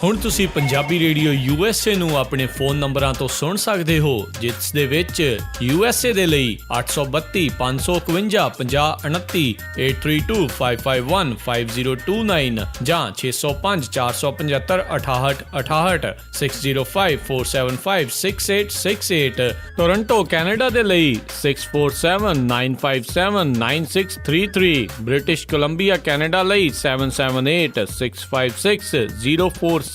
ਹੁਣ ਤੁਸੀਂ Punjabi radio USA ਨੂੰ ਆਪਣੇ ਫੋਨ ਨੰਬਰਾਂ ਤੋਂ ਸੁਣ ਸਕਦੇ ਹੋ, ਜਿਸ ਦੇ ਵਿੱਚ USA ਦੇ ਲਈ 832 551 5029, 8325515029 ਜਾਂ 605 475 6868, 6054756868। ਟੋਰਾਂਟੋ ਕੈਨੇਡਾ ਦੇ ਲਈ 6479579633, ਬ੍ਰਿਟਿਸ਼ ਕੋਲੰਬੀਆ ਕੈਨੇਡਾ ਲਈ 7786560460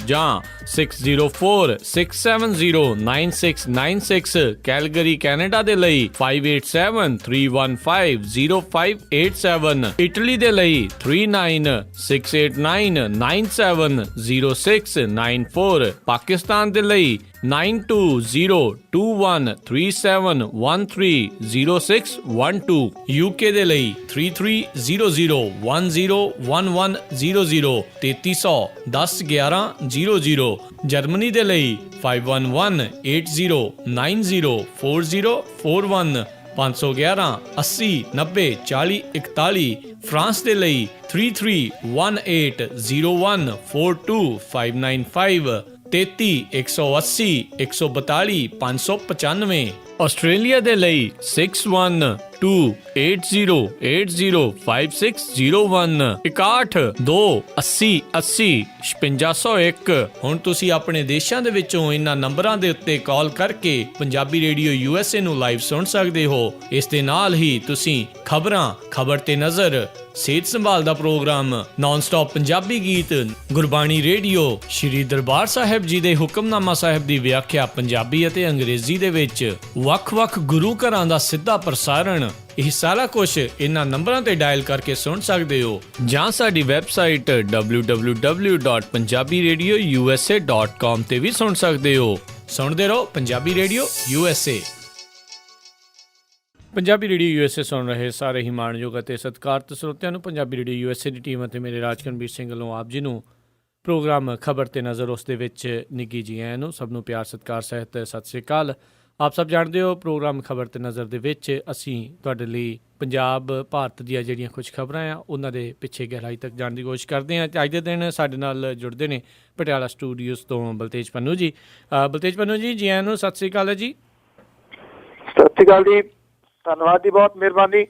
ਜਾਂ 6046709696, ਕੈਲਗਰੀ ਕੈਨੇਡਾ ਦੇ ਲਈ 5873150587, ਇਟਲੀ ਦੇ ਲਈ 396899970694, ਪਾਕਿਸਤਾਨ ਦੇ ਲਈ 9202137130, UK ਦੇ ਲਈ 3300101100, 3300101100, ਜਰਮਨੀ ਦੇ ਲਈ 511809040415, 51180904041, ਫਰਾਂਸ ਦੇ ਲਈ 3318014255, 33180142 ਆਸਟ੍ਰੇਲੀਆ ਦੇ ਲਈ 612080805601, 6128080501। ਹੁਣ ਤੁਸੀਂ ਆਪਣੇ ਦੇਸ਼ਾਂ ਦੇ ਵਿੱਚੋਂ ਇਹਨਾਂ ਨੰਬਰਾਂ ਦੇ ਉੱਤੇ ਕਾਲ ਕਰਕੇ ਪੰਜਾਬੀ ਰੇਡੀਓ USA ਨੂੰ ਲਾਈਵ ਸੁਣ ਸਕਦੇ ਹੋ। ਇਸ ਦੇ ਨਾਲ ਹੀ ਤੁਸੀਂ ਖਬਰ ਤੇ ਨਜ਼ਰ, ਸਿਹਤ ਸੰਭਾਲ ਦਾ ਪ੍ਰੋਗਰਾਮ, ਨਾਨ ਸਟਾਪ ਪੰਜਾਬੀ ਗੀਤ, ਗੁਰਬਾਣੀ ਰੇਡੀਓ, ਸ਼੍ਰੀ ਦਰਬਾਰ ਸਾਹਿਬ ਜੀ ਦੇ ਹੁਕਮਨਾਮਾ ਸਾਹਿਬ ਦੀ ਵਿਆਖਿਆ ਪੰਜਾਬੀ ਅਤੇ ਅੰਗਰੇਜ਼ੀ ਦੇ ਵਿੱਚ, ਵੱਖ-ਵੱਖ ਗੁਰੂ ਘਰਾਂ ਦਾ ਸਿੱਧਾ ਪ੍ਰਸਾਰਣ, ਇਹ ਸਾਰਾ ਕੁਝ ਇਹਨਾਂ ਨੰਬਰਾਂ ਤੇ ਡਾਇਲ ਕਰਕੇ ਸੁਣ ਸਕਦੇ ਹੋ, ਜਾਂ ਸਾਡੀ ਵੈਬਸਾਈਟ www.punjabiradiousa.com ਤੇ ਵੀ ਸੁਣ ਸਕਦੇ ਹੋ। ਸੁਣਦੇ ਰਹੋ Punjabi radio USA। Punjabi radio USA ਸੁਣ ਰਹੇ ਸਾਰੇ ਹੀ ਮਾਣਯੋਗ ਅਤੇ ਸਤਿਕਾਰਤ ਸਰੋਤਿਆਂ ਨੂੰ ਪੰਜਾਬੀ ਰੇਡੀਓ USA ਦੀ ਟੀਮ ਅਤੇ ਮੇਰੇ ਰਾਜਕਨਵੀਰ ਸਿੰਘ ਵੱਲੋਂ ਆਪ ਜੀ ਨੂੰ ਪ੍ਰੋਗਰਾਮ ਖਬਰ ਤੇ ਨਜ਼ਰ, ਉਸ ਦੇ ਵਿੱਚ ਨਿੱਘੀ ਜੀ ਆਇਆਂ ਨੂੰ। ਸਭ ਨੂੰ ਪਿਆਰ, ਸਤਿਕਾਰ ਸਹਿਤ ਸਤਿ ਸ਼੍ਰੀ ਅਕਾਲ। ਆਪ ਸਭ ਜਾਣਦੇ ਹੋ, ਪ੍ਰੋਗਰਾਮ ਖਬਰ ਤੇ ਨਜ਼ਰ ਦੇ ਵਿੱਚ ਅਸੀਂ ਤੁਹਾਡੇ ਲਈ ਪੰਜਾਬ ਭਾਰਤ ਦੀਆਂ ਜਿਹੜੀਆਂ ਕੁਝ ਖਬਰਾਂ ਆ ਉਹਨਾਂ ਦੇ ਪਿੱਛੇ ਗਹਿਰਾਈ ਤੱਕ ਜਾਣ ਦੀ ਕੋਸ਼ਿਸ਼ ਕਰਦੇ ਹਾਂ। ਅੱਜ ਦੇ ਦਿਨ ਸਾਡੇ ਨਾਲ ਜੁੜਦੇ ਨੇ ਪਟਿਆਲਾ ਸਟੂਡੀਓਜ਼ ਤੋਂ ਬਲਤੇਜ ਪੰਨੂ ਜੀ। ਬਲਤੇਜ ਪੰਨੂ ਜੀ, ਜੀ ਆਇਆਂ ਨੂੰ, ਸਤਿ ਸ਼੍ਰੀ ਅਕਾਲ ਜੀ। ਸਤਿ ਸ਼੍ਰੀ ਅਕਾਲ ਜੀ, ਧੰਨਵਾਦ ਜੀ, ਬਹੁਤ ਮਿਹਰਬਾਨੀ।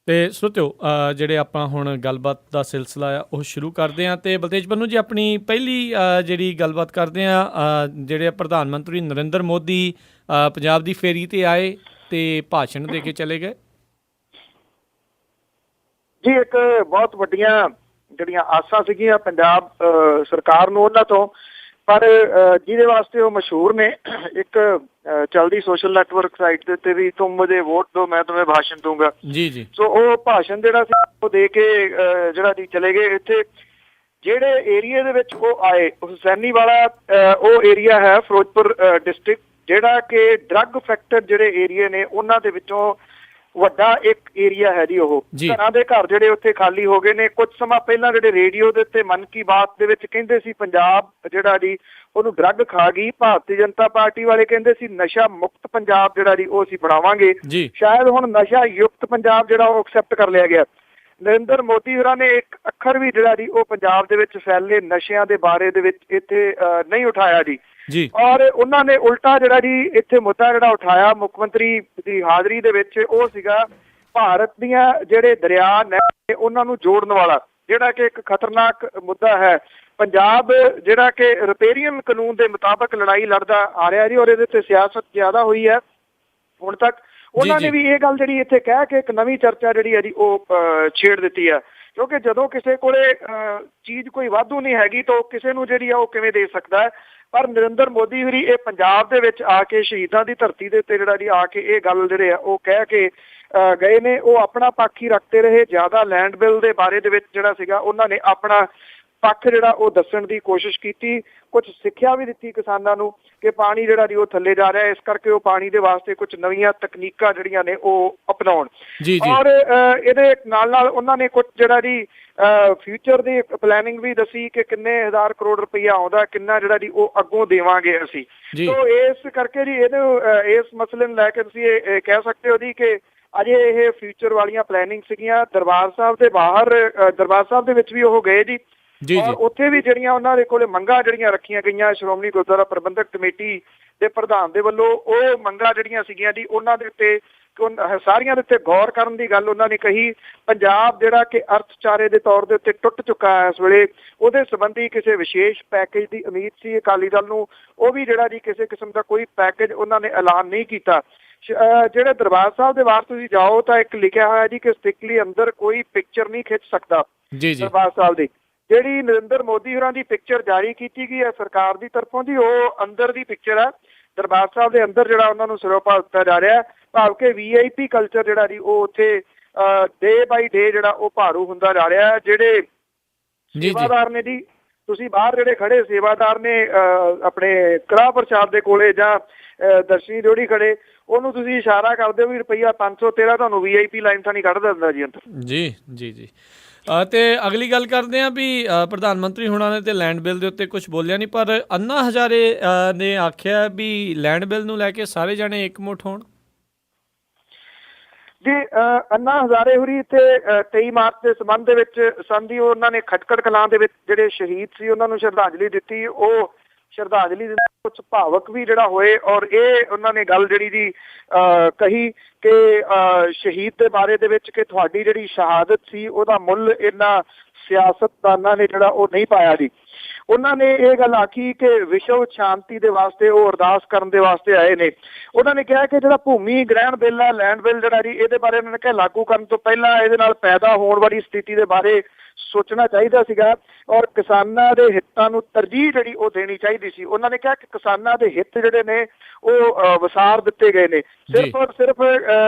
ਤੇ ਸਰੋਤਿਓ, ਜਿਹੜੇ ਆਪਾਂ ਹੁਣ ਗੱਲਬਾਤ ਦਾ ਸਿਲਸਿਲਾ ਆ ਉਹ ਸ਼ੁਰੂ ਕਰਦੇ ਹਾਂ। ਤੇ ਬਲਤੇਜ ਪੰਨੂ ਜੀ, ਆਪਣੀ ਪਹਿਲੀ ਜਿਹੜੀ ਗੱਲਬਾਤ ਕਰਦੇ ਹਾਂ, ਜਿਹੜੇ ਪ੍ਰਧਾਨ ਮੰਤਰੀ ਨਰਿੰਦਰ ਮੋਦੀ ਪੰਜਾਬ ਦੀ ਫੇਰੀ ਤੇ ਆਏ ਤੇ ਭਾਸ਼ਣ ਦੇ ਕੇ ਚਲੇ ਗਏ ਜੀ। ਇੱਕ ਬਹੁਤ ਵੱਡੀਆਂ ਜਿਹੜੀਆਂ ਆਸਾਂ ਸੀਗੀਆਂ ਪੰਜਾਬ ਸਰਕਾਰ ਨੂੰ ਉਹਨਾਂ ਤੋਂ, ਪਰ ਜਿਹਦੇ ਵਾਸਤੇ ਉਹ ਮਸ਼ਹੂਰ ਨੇ, ਇੱਕ ਚਲਦੀ ਸੋਸ਼ਲ ਨੈਟਵਰਕ ਸਾਈਟ ਦੇ ਉੱਤੇ ਵੀ, ਤੁਮ ਮੁਝੇ ਵੋਟ ਦੋ ਮੈਂ तुम्हें ਭਾਸ਼ਣ ਦੂੰਗਾ ਜੀ। ਸੋ ਉਹ ਭਾਸ਼ਣ ਜਿਹੜਾ ਸੀ ਉਹ ਦੇ ਕੇ ਜਿਹੜਾ ਜੀ ਚਲੇ ਗਏ। ਇੱਥੇ ਜਿਹੜੇ ਏਰੀਏ ਦੇ ਵਿੱਚ ਉਹ ਆਏ, ਹੁਸੈਨੀ ਵਾਲਾ ਉਹ ਏਰੀਆ ਹੈ ਫਿਰੋਜ਼ਪੁਰ ਡਿਸਟ੍ਰਿਕਟ, ਜਿਹੜਾ ਕਿ ਡਰੱਗ ਅਫੈਕਟਡ ਜਿਹੜੇ ਏਰੀਏ ਨੇ ਉਹਨਾਂ ਦੇ ਵਿੱਚੋਂ ਵੱਡਾ ਇੱਕ ਏਰੀਆ ਹੈ ਜੀ। ਉਹ ਘਰਾਂ ਦੇ ਘਰ ਜਿਹੜੇ ਉੱਥੇ ਖਾਲੀ ਹੋ ਗਏ ਨੇ। ਕੁਝ ਸਮਾਂ ਪਹਿਲਾਂ ਜਿਹੜੇ ਰੇਡੀਓ ਦੇ ਉੱਤੇ ਮਨ ਕੀ ਬਾਤ ਦੇ ਵਿੱਚ ਕਹਿੰਦੇ ਸੀ ਪੰਜਾਬ ਜਿਹੜਾ ਜੀ ਉਹਨੂੰ ਡਰੱਗ ਖਾ ਗਈ, ਭਾਰਤੀ ਜਨਤਾ ਪਾਰਟੀ ਵਾਲੇ ਕਹਿੰਦੇ ਸੀ ਨਸ਼ਾ ਮੁਕਤ ਪੰਜਾਬ ਜਿਹੜਾ ਜੀ ਉਹ ਅਸੀਂ ਬਣਾਵਾਂਗੇ। ਸ਼ਾਇਦ ਹੁਣ ਨਸ਼ਾ ਯੁਕਤ ਪੰਜਾਬ ਜਿਹੜਾ ਉਹ ਐਕਸੈਪਟ ਕਰ ਲਿਆ ਗਿਆ। ਨਰਿੰਦਰ ਮੋਦੀ ਹੋਰਾਂ ਨੇ ਇੱਕ ਅੱਖਰ ਵੀ ਜਿਹੜਾ ਜੀ ਉਹ ਪੰਜਾਬ ਦੇ ਵਿੱਚ ਫੈਲੇ ਨਸ਼ਿਆਂ ਦੇ ਬਾਰੇ ਦੇ ਵਿੱਚ ਇੱਥੇ ਨਹੀਂ ਉਠਾਇਆ ਜੀ। ਔਰ ਉਹਨਾਂ ਨੇ ਉਲਟਾ ਜਿਹੜਾ ਜੀ ਇੱਥੇ ਮੁੱਦਾ ਜਿਹੜਾ ਉਠਾਇਆ ਮੁੱਖ ਮੰਤਰੀ ਦੀ ਹਾਜ਼ਰੀ ਦੇ ਵਿੱਚ, ਉਹ ਸੀਗਾ ਭਾਰਤ ਦੀਆਂ ਜਿਹੜੇ ਦਰਿਆ ਨੇ ਉਹਨਾਂ ਨੂੰ ਜੋੜਨ ਵਾਲਾ, ਜਿਹੜਾ ਕਿ ਇੱਕ ਖਤਰਨਾਕ ਮੁੱਦਾ ਹੈ। ਪੰਜਾਬ ਜਿਹੜਾ ਕਿ ਰਿਪੇਰੀਅਨ ਕਾਨੂੰਨ ਦੇ ਮੁਤਾਬਕ ਲੜਾਈ ਲੜਦਾ ਆ ਰਿਹਾ ਜੀ, ਔਰ ਇਹਦੇ ਤੇ ਸਿਆਸਤ ਜ਼ਿਆਦਾ ਹੋਈ ਹੈ ਹੁਣ ਤੱਕ। ਉਹਨਾਂ ਨੇ ਵੀ ਇਹ ਗੱਲ ਜਿਹੜੀ ਇੱਥੇ ਕਹਿ ਕੇ ਇੱਕ ਨਵੀਂ ਚਰਚਾ ਜਿਹੜੀ ਹੈ ਜੀ ਉਹ ਛੇੜ ਦਿੱਤੀ ਹੈ, ਕਿਉਂਕਿ ਜਦੋਂ ਕਿਸੇ ਕੋਲੇ ਚੀਜ਼ ਕੋਈ ਵਾਧੂ ਨਹੀਂ ਹੈਗੀ ਤਾਂ ਕਿਸੇ ਨੂੰ ਜਿਹੜੀ ਆ ਉਹ ਕਿਵੇਂ ਦੇ ਸਕਦਾ ਹੈ। ਪਰ ਨਰਿੰਦਰ ਮੋਦੀ ਹੋਰੀ ਇਹ ਪੰਜਾਬ ਦੇ ਵਿੱਚ ਆ ਕੇ ਸ਼ਹੀਦਾਂ ਦੀ ਧਰਤੀ ਦੇ ਉੱਤੇ ਜਿਹੜਾ ਜੀ ਆ ਕੇ ਇਹ ਗੱਲ ਜਿਹੜੇ ਆ ਉਹ ਕਹਿ ਕੇ ਗਏ ਨੇ। ਉਹ ਆਪਣਾ ਪੱਖ ਹੀ ਰੱਖਦੇ ਰਹੇ। ਜ਼ਿਆਦਾ ਲੈਂਡ ਬਿੱਲ ਦੇ ਬਾਰੇ ਦੇ ਵਿੱਚ ਜਿਹੜਾ ਸੀਗਾ ਉਹਨਾਂ ਨੇ ਆਪਣਾ ਪੱਖ ਜਿਹੜਾ ਉਹ ਦੱਸਣ ਦੀ ਕੋਸ਼ਿਸ਼ ਕੀਤੀ। ਕੁਝ ਸਿੱਖਿਆ ਵੀ ਦਿੱਤੀ ਕਿਸਾਨਾਂ ਨੂੰ ਕਿ ਪਾਣੀ ਜਿਹੜਾ ਜੀ ਉਹ ਥੱਲੇ ਜਾ ਰਿਹਾ, ਇਸ ਕਰਕੇ ਉਹ ਪਾਣੀ ਦੇ ਵਾਸਤੇ ਕੁਝ ਨਵੀਆਂ ਤਕਨੀਕਾਂ ਜਿਹੜੀਆਂ ਨੇ ਉਹ ਅਪਣਾਉਣ। ਔਰ ਇਹਦੇ ਨਾਲ ਨਾਲ ਉਹਨਾਂ ਨੇ ਕੁਝ ਜਿਹੜਾ ਜੀ ਫਿਊਚਰ ਦੀ ਪਲੈਨਿੰਗ ਵੀ ਦੱਸੀ ਕਿ ਕਿੰਨੇ ਹਜ਼ਾਰ ਕਰੋੜ ਰੁਪਈਆ ਆਉਂਦਾ, ਕਿੰਨਾ ਜਿਹੜਾ ਜੀ ਉਹ ਅੱਗੋਂ ਦੇਵਾਂਗੇ ਅਸੀਂ। ਸੋ ਇਸ ਕਰਕੇ ਜੀ ਇਹਨੂੰ ਇਸ ਮਸਲੇ ਨੂੰ ਲੈ ਕੇ ਤੁਸੀਂ ਇਹ ਕਹਿ ਸਕਦੇ ਹੋ ਜੀ ਕਿ ਅਜੇ ਇਹ ਫਿਊਚਰ ਵਾਲੀਆਂ ਪਲੈਨਿੰਗ ਸੀਗੀਆਂ। ਦਰਬਾਰ ਸਾਹਿਬ ਦੇ ਬਾਹਰ, ਦਰਬਾਰ ਸਾਹਿਬ ਦੇ ਵਿੱਚ ਵੀ ਉਹ ਗਏ ਜੀ, ਜੀ ਔਰ ਜੀ ਉੱਥੇ ਵੀ ਜਿਹੜੀਆਂ ਉਹਨਾਂ ਦੇ ਕੋਲੇ ਮੰਗਾਂ ਜਿਹੜੀਆਂ ਰੱਖੀਆਂ ਗਈਆਂ ਸ਼੍ਰੋਮਣੀ ਗੁਰਦੁਆਰਾ ਪ੍ਰਬੰਧਕ ਕਮੇਟੀ ਦੇ ਪ੍ਰਧਾਨ ਦੇ ਵੱਲੋਂ, ਉਹ ਮੰਗਾਂ ਜਿਹੜੀਆਂ ਸੀਗੀਆਂ ਜੀ ਉਹਨਾਂ ਦੇ ਉੱਤੇ ਸਾਰੀਆਂ ਦੇ ਉੱਤੇ ਗੌਰ ਕਰਨ ਦੀ ਗੱਲ ਉਹਨਾਂ ਨੇ ਕਹੀ। ਪੰਜਾਬ ਜਿਹੜਾ ਕਿ ਅਰਥਚਾਰੇ ਦੇ ਤੌਰ ਦੇ ਉੱਤੇ ਟੁੱਟ ਚੁੱਕਾ ਹੈ ਇਸ ਵੇਲੇ, ਉਹਦੇ ਸੰਬੰਧੀ ਕਿਸੇ ਵਿਸ਼ੇਸ਼ ਪੈਕੇਜ ਦੀ ਉਮੀਦ ਸੀ ਅਕਾਲੀ ਦਲ ਨੂੰ, ਉਹ ਵੀ ਜਿਹੜਾ ਜੀ ਕਿਸੇ ਕਿਸਮ ਦਾ ਕੋਈ ਪੈਕੇਜ ਉਹਨਾਂ ਨੇ ਐਲਾਨ ਨਹੀਂ ਕੀਤਾ। ਜਿਹੜੇ ਦਰਬਾਰ ਸਾਹਿਬ ਦੇ ਬਾਹਰ ਤੁਸੀਂ ਜਾਓ ਤਾਂ ਇੱਕ ਲਿਖਿਆ ਹੋਇਆ ਜੀ ਕਿ ਸਟ੍ਰਿਕਟਲੀ ਅੰਦਰ ਕੋਈ ਪਿਕਚਰ ਨਹੀਂ ਖਿੱਚ ਸਕਦਾ ਜੀ ਜੀ ਦਰਬਾਰ ਸਾਹਿਬ ਦੀ। ਜਿਹੜੀ ਨਰਿੰਦਰ ਮੋਦੀ ਹੋਰਾਂ ਦੀ ਪਿਕਚਰ ਜਾਰੀ ਕੀਤੀ ਗਈ ਹੈ ਸਰਕਾਰ ਦੀ ਤਰਫੋਂ ਦੀ, ਉਹ ਅੰਦਰ ਦੀ ਪਿਕਚਰ ਹੈ ਦਰਬਾਰ ਸਾਹਿਬ ਦੇ ਅੰਦਰ, ਜਿਹੜਾ ਉਹਨਾਂ ਨੂੰ ਸਰੋਪਾ ਦਿੱਤਾ ਜਾ ਰਿਹਾ, ਭਾਵ ਕਿ VIP ਕਲਚਰ ਜਿਹੜਾ ਜੀ ਉਹ ਉੱਥੇ ਡੇ ਬਾਈ ਡੇ ਜਿਹੜਾ ਉਹ ਭਾਰੂ ਹੁੰਦਾ ਜਾ ਰਿਹਾ। ਜਿਹੜੇ ਸੇਵਾਦਾਰ ਨੇ ਜੀ, ਤੁਸੀਂ ਬਾਹਰ ਜਿਹੜੇ ਖੜੇ ਸੇਵਾਦਾਰ ਨੇ ਆਪਣੇ ਕੜਾਹ ਪ੍ਰਸ਼ਾਦ ਦੇ ਕੋਲੇ ਜਾਂ ਦਰਸ਼ਨੀ ਡਿਓੜੀ ਖੜੇ, ਉਹਨੂੰ ਤੁਸੀਂ ਇਸ਼ਾਰਾ ਕਰਦੇ ਹੋ ਵੀ ਰੁਪਈਆ 513 ਤੁਹਾਨੂੰ VIP ਲਾਈਨ ਤਾਂ ਨਹੀਂ ਕੱਢ ਦਿੰਦਾ ਜੀ ਅੰਦਰ। ਜੀ ਜੀ ਜੀ ਤੇ ਅਗਲੀ ਗੱਲ ਕਰਦੇ ਹਾਂ ਵੀ ਪ੍ਰਧਾਨ ਮੰਤਰੀ ਹੁਣਾਂ ਨੇ ਤੇ ਲੈਂਡ ਬਿੱਲ ਦੇ ਉੱਤੇ ਕੁਝ ਬੋਲਿਆ ਨਹੀਂ, ਪਰ ਅੰਨਾ ਹਜ਼ਾਰੇ ਨੇ ਆਖਿਆ ਵੀ ਲੈਂਡ ਬਿੱਲ ਨੂੰ ਲੈ ਕੇ ਸਾਰੇ ਜਾਣੇ ਇਕਮੁੱਠ ਹੋਣ। ਜੀ ਅੰਨਾ ਹਜ਼ਾਰੇ ਹੁਰੀ ਇੱਥੇ 23 ਮਾਰਚ ਦੇ ਸੰਬੰਧ ਦੇ ਵਿੱਚ ਸੰਧੀ ਉਹਨਾਂ ਨੇ ਖਟਕੜ ਕਲਾਂ ਦੇ ਵਿੱਚ ਜਿਹੜੇ ਸ਼ਹੀਦ ਸੀ ਉਹਨਾਂ ਨੂੰ ਸ਼ਰਧਾਂਜਲੀ ਦਿੱਤੀ। ਉਹ ਸ਼ਰਧਾਂਜਲੀ ਦੇ ਕੁਝ ਭਾਵਕ ਵੀ ਜਿਹੜਾ ਹੋਏ, ਔਰ ਇਹ ਉਹਨਾਂ ਨੇ ਗੱਲ ਜਿਹੜੀ ਜੀ ਕਹੀ ਕਿ ਸ਼ਹੀਦ ਦੇ ਬਾਰੇ ਦੇ ਵਿੱਚ ਕਿ ਤੁਹਾਡੀ ਜਿਹੜੀ ਸ਼ਹਾਦਤ ਸੀ ਉਹਦਾ ਮੁੱਲ ਇਹਨਾਂ ਸਿਆਸਤਦਾਨਾਂ ਨੇ ਜਿਹੜਾ ਉਹ ਨਹੀਂ ਪਾਇਆ ਜੀ। ਉਹਨਾਂ ਨੇ ਇਹ ਗੱਲ ਆਖੀ ਕਿ ਵਿਸ਼ਵ ਸ਼ਾਂਤੀ ਦੇ ਵਾਸਤੇ ਉਹ ਅਰਦਾਸ ਕਰਨ ਦੇ ਵਾਸਤੇ ਆਏ ਨੇ। ਉਹਨਾਂ ਨੇ ਕਿਹਾ ਕਿ ਜਿਹੜਾ ਭੂਮੀ ਗ੍ਰਹਿਣ ਬਿੱਲ ਹੈ, ਲੈਂਡ ਬਿੱਲ ਜਿਹੜਾ ਜੀ, ਇਹਦੇ ਬਾਰੇ ਉਹਨਾਂ ਨੇ ਕਿਹਾ ਲਾਗੂ ਕਰਨ ਤੋਂ ਪਹਿਲਾਂ ਇਹਦੇ ਨਾਲ ਪੈਦਾ ਹੋਣ ਵਾਲੀ ਸਥਿਤੀ ਦੇ ਬਾਰੇ ਸੋਚਣਾ ਚਾਹੀਦਾ ਸੀਗਾ, ਔਰ ਕਿਸਾਨਾਂ ਦੇ ਹਿੱਤਾਂ ਨੂੰ ਤਰਜੀਹ ਜਿਹੜੀ ਉਹ ਦੇਣੀ ਚਾਹੀਦੀ ਸੀ। ਉਹਨਾਂ ਨੇ ਕਿਹਾ ਕਿ ਕਿਸਾਨਾਂ ਦੇ ਹਿੱਤ ਜਿਹੜੇ ਨੇ ਉਹ ਵਿਸਾਰ ਦਿੱਤੇ ਗਏ ਨੇ, ਸਿਰਫ ਔਰ ਸਿਰਫ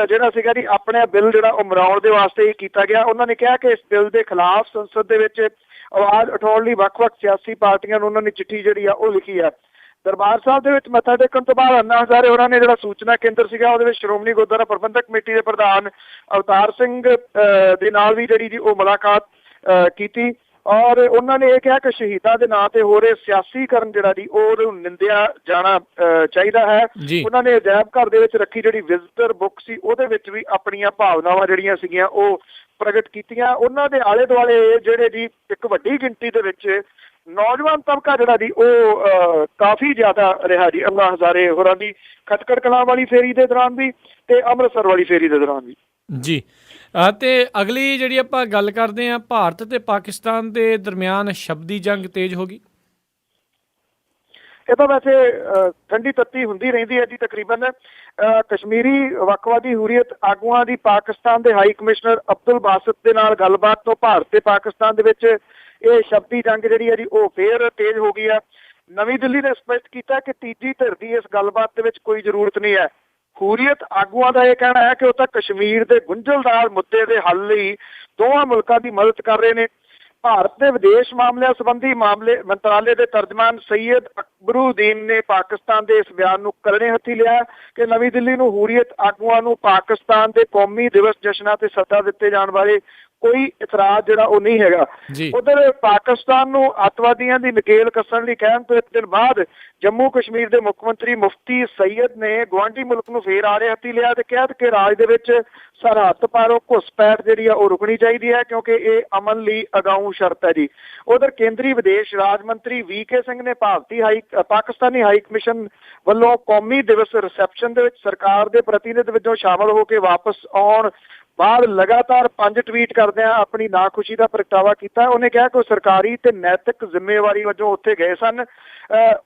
ਜਿਹੜਾ ਸੀਗਾ ਜੀ ਆਪਣੇ ਬਿੱਲ ਜਿਹੜਾ ਉਹ ਮਨਾਉਣ ਦੇ ਵਾਸਤੇ ਹੀ ਕੀਤਾ ਗਿਆ। ਉਹਨਾਂ ਨੇ ਕਿਹਾ ਕਿ ਇਸ ਬਿੱਲ ਦੇ ਖਿਲਾਫ ਸੰਸਦ ਦੇ ਵਿੱਚ ਆਵਾਜ਼ ਉਠਾਉਣ ਲਈ ਵੱਖ-ਵੱਖ ਸਿਆਸੀ ਪਾਰਟੀਆਂ ਨੂੰ ਉਹਨਾਂ ਨੇ ਚਿੱਠੀ ਜਿਹੜੀ ਆ ਉਹ ਲਿਖੀ ਆ। ਦਰਬਾਰ ਸਾਹਿਬ ਦੇ ਵਿੱਚ ਮੱਥਾ ਟੇਕਣ ਤੋਂ ਬਾਅਦ ਅੰਨਾ ਹਜ਼ਾਰੇ ਉਹਨਾਂ ਨੇ ਜਿਹੜਾ ਸੂਚਨਾ ਕੇਂਦਰ ਸੀਗਾ ਉਹਦੇ ਵਿੱਚ ਸ਼੍ਰੋਮਣੀ ਗੁਰਦੁਆਰਾ ਪ੍ਰਬੰਧਕ ਕਮੇਟੀ ਦੇ ਪ੍ਰਧਾਨ ਅਵਤਾਰ ਸਿੰਘ ਦੇ ਨਾਲ ਵੀ ਜਿਹੜੀ ਜੀ ਉਹ ਮੁਲਾਕਾਤ ਕੀਤੀ, ਔਰ ਉਹਨਾਂ ਨੇ ਇਹ ਕਿਹਾ ਕਿ ਸ਼ਹੀਦਾਂ ਦੇ ਨਾਂ ਤੇ ਹੋ ਰਹੇ ਸਿਆਸੀਕਰਨ ਜਿਹੜਾ ਜੀ ਉਹਨੂੰ ਨਿੰਦਿਆ ਜਾਣਾ ਚਾਹੀਦਾ ਹੈ। ਉਹਨਾਂ ਨੇ ਅਜਾਇਬ ਘਰ ਦੇ ਵਿੱਚ ਰੱਖੀ ਜਿਹੜੀ ਵਿਜ਼ਟਰ ਬੁੱਕ ਸੀ ਉਹਦੇ ਵਿੱਚ ਵੀ ਆਪਣੀਆਂ ਭਾਵਨਾਵਾਂ ਜਿਹੜੀਆਂ ਸੀਗੀਆਂ ਉਹ ਪ੍ਰਗਟ ਕੀਤੀਆਂ। ਉਹਨਾਂ ਦੇ ਆਲੇ ਦੁਆਲੇ ਜਿਹੜੇ ਜੀ ਇੱਕ ਵੱਡੀ ਗਿਣਤੀ ਦੇ ਵਿੱਚ ਨੌਜਵਾਨ ਤਬਕਾ ਜਿਹੜਾ ਜੀ ਉਹ ਕਾਫੀ ਜ਼ਿਆਦਾ ਰਿਹਾ ਜੀ ਅੰਨਾ ਹਜ਼ਾਰੇ ਹੋਰਾਂ ਦੀ ਖਟਕੜ ਕਲਾਂ ਵਾਲੀ ਫੇਰੀ ਦੇ ਦੌਰਾਨ ਵੀ ਤੇ ਅੰਮ੍ਰਿਤਸਰ ਵਾਲੀ ਫੇਰੀ ਦੇ ਦੌਰਾਨ ਵੀ। ਜੀ ਤੇ ਅਗਲੀ ਜਿਹੜੀ ਆਪਾਂ ਗੱਲ ਕਰਦੇ ਹਾਂ, ਭਾਰਤ ਤੇ ਪਾਕਿਸਤਾਨ ਦੇ ਦਰਮਿਆਨ ਸ਼ਬਦੀ ਜੰਗ ਤੇਜ਼ ਹੋ ਗਈ। ਇਹ ਤਾਂ ਵੈਸੇ ਠੰਡੀ ਤੱਤੀ ਹੁੰਦੀ ਰਹਿੰਦੀ ਹੈ ਜੀ। ਤਕਰੀਬਨ ਕਸ਼ਮੀਰੀ ਵੱਖਵਾਦੀ ਹੁਰੀਅਤ ਆਗੂਆਂ ਦੀ ਪਾਕਿਸਤਾਨ ਦੇ ਹਾਈ ਕਮਿਸ਼ਨਰ ਅਬਦੁਲ ਬਾਸਿਤ ਦੇ ਨਾਲ ਗੱਲਬਾਤ ਤੋਂ ਭਾਰਤ ਤੇ ਪਾਕਿਸਤਾਨ ਦੇ ਵਿੱਚ ਇਹ ਸ਼ਬਦੀ ਜੰਗ ਜਿਹੜੀ ਹੈ ਜੀ ਉਹ ਫੇਰ ਤੇਜ਼ ਹੋ ਗਈ ਆ। ਨਵੀਂ ਦਿੱਲੀ ਨੇ ਸਪਸ਼ਟ ਕੀਤਾ ਕਿ ਤੀਜੀ ਧਿਰ ਦੀ ਇਸ ਗੱਲਬਾਤ ਦੇ ਵਿੱਚ ਕੋਈ ਜ਼ਰੂਰਤ ਨਹੀਂ ਹੈ। ਹੁਰੀਅਤ ਆਗੂਆਂ ਦਾ ਇਹ ਕਹਿਣਾ ਹੈ ਕਿ ਉਹ ਤਾਂ ਕਸ਼ਮੀਰ ਦੇ ਗੁੰਝਲਦਾਰ ਮੁੱਦੇ ਦੇ ਹੱਲ ਲਈ ਦੋਵਾਂ ਮੁਲਕਾਂ ਦੀ ਮਦਦ ਕਰ ਰਹੇ ਨੇ। ਭਾਰਤ ਦੇ ਵਿਦੇਸ਼ ਮਾਮਲਿਆਂ ਸੰਬੰਧੀ ਮੰਤਰਾਲੇ ਦੇ ਤਰਜਮਾਨ ਸਈਦ ਅਕਬਰੂਦੀਨ ਨੇ ਪਾਕਿਸਤਾਨ ਦੇ ਇਸ ਬਿਆਨ ਨੂੰ ਕਰੜੇ ਹੱਥੀਂ ਲਿਆ ਕਿ ਨਵੀਂ ਦਿੱਲੀ ਨੂੰ ਹੁਰੀਅਤ ਆਗੂਆਂ ਨੂੰ ਪਾਕਿਸਤਾਨ ਦੇ ਕੌਮੀ ਦਿਵਸ ਜਸ਼ਨਾਂ ਤੇ ਸੱਦਾ ਦਿੱਤੇ ਜਾਣ ਬਾਰੇ ਕੋਈ ਇਤਰਾਜ਼ ਜਿਹੜਾ ਉਹ ਨਹੀਂ ਹੈਗਾ। ਉਧਰ ਪਾਕਿਸਤਾਨ ਨੂੰ ਅੱਤਵਾਦੀਆਂ ਦੀ ਨਕੇਲ ਕੱਸਣ ਲਈ ਕਹਿਣ ਤੋਂ ਇੱਕ ਦਿਨ ਬਾਅਦ ਜੰਮੂ ਕਸ਼ਮੀਰ ਦੇ ਮੁੱਖ ਮੰਤਰੀ ਮੁਫਤੀ ਸਈਦ ਨੇ ਗੁਆਂਢੀ ਮੁਲਕ ਨੂੰ ਫੇਰ ਆੜੇ ਹੱਥੀਂ ਲਿਆ ਤੇ ਕਿਹਾ ਕਿ ਰਾਜ ਦੇ ਵਿੱਚ ਸਰਹੱਦ ਪਾਰੋਂ ਘੁਸਪੈਠ ਜਿਹੜੀ ਆ ਉਹ ਰੁਕਣੀ ਚਾਹੀਦੀ ਹੈ ਕਿਉਂਕਿ ਇਹ ਅਮਨ ਲਈ ਅਗਾਊਂ ਸ਼ਰਤ ਹੈ ਜੀ। ਉਧਰ ਕੇਂਦਰੀ ਵਿਦੇਸ਼ ਰਾਜ ਮੰਤਰੀ VK ਸਿੰਘ ਨੇ ਪਾਕਿਸਤਾਨੀ ਹਾਈ ਕਮਿਸ਼ਨ ਵੱਲੋਂ ਕੌਮੀ ਦਿਵਸ ਰਿਸੈਪਸ਼ਨ ਦੇ ਵਿੱਚ ਸਰਕਾਰ ਦੇ ਪ੍ਰਤੀਨਿਧ ਵਜੋਂ ਸ਼ਾਮਲ ਹੋ ਕੇ ਵਾਪਸ ਆਉਣ ਬਾਅਦ ਲਗਾਤਾਰ 5 ਟਵੀਟ ਕਰਦਿਆਂ ਆਪਣੀ ਨਾਖੁਸ਼ੀ ਦਾ ਪ੍ਰਗਟਾਵਾ ਕੀਤਾ। ਉਹਨੇ ਕਿਹਾ ਕਿ ਉਹ ਸਰਕਾਰੀ ਤੇ ਨੈਤਿਕ ਜ਼ਿੰਮੇਵਾਰੀ ਵਜੋਂ ਉੱਥੇ ਗਏ ਸਨ,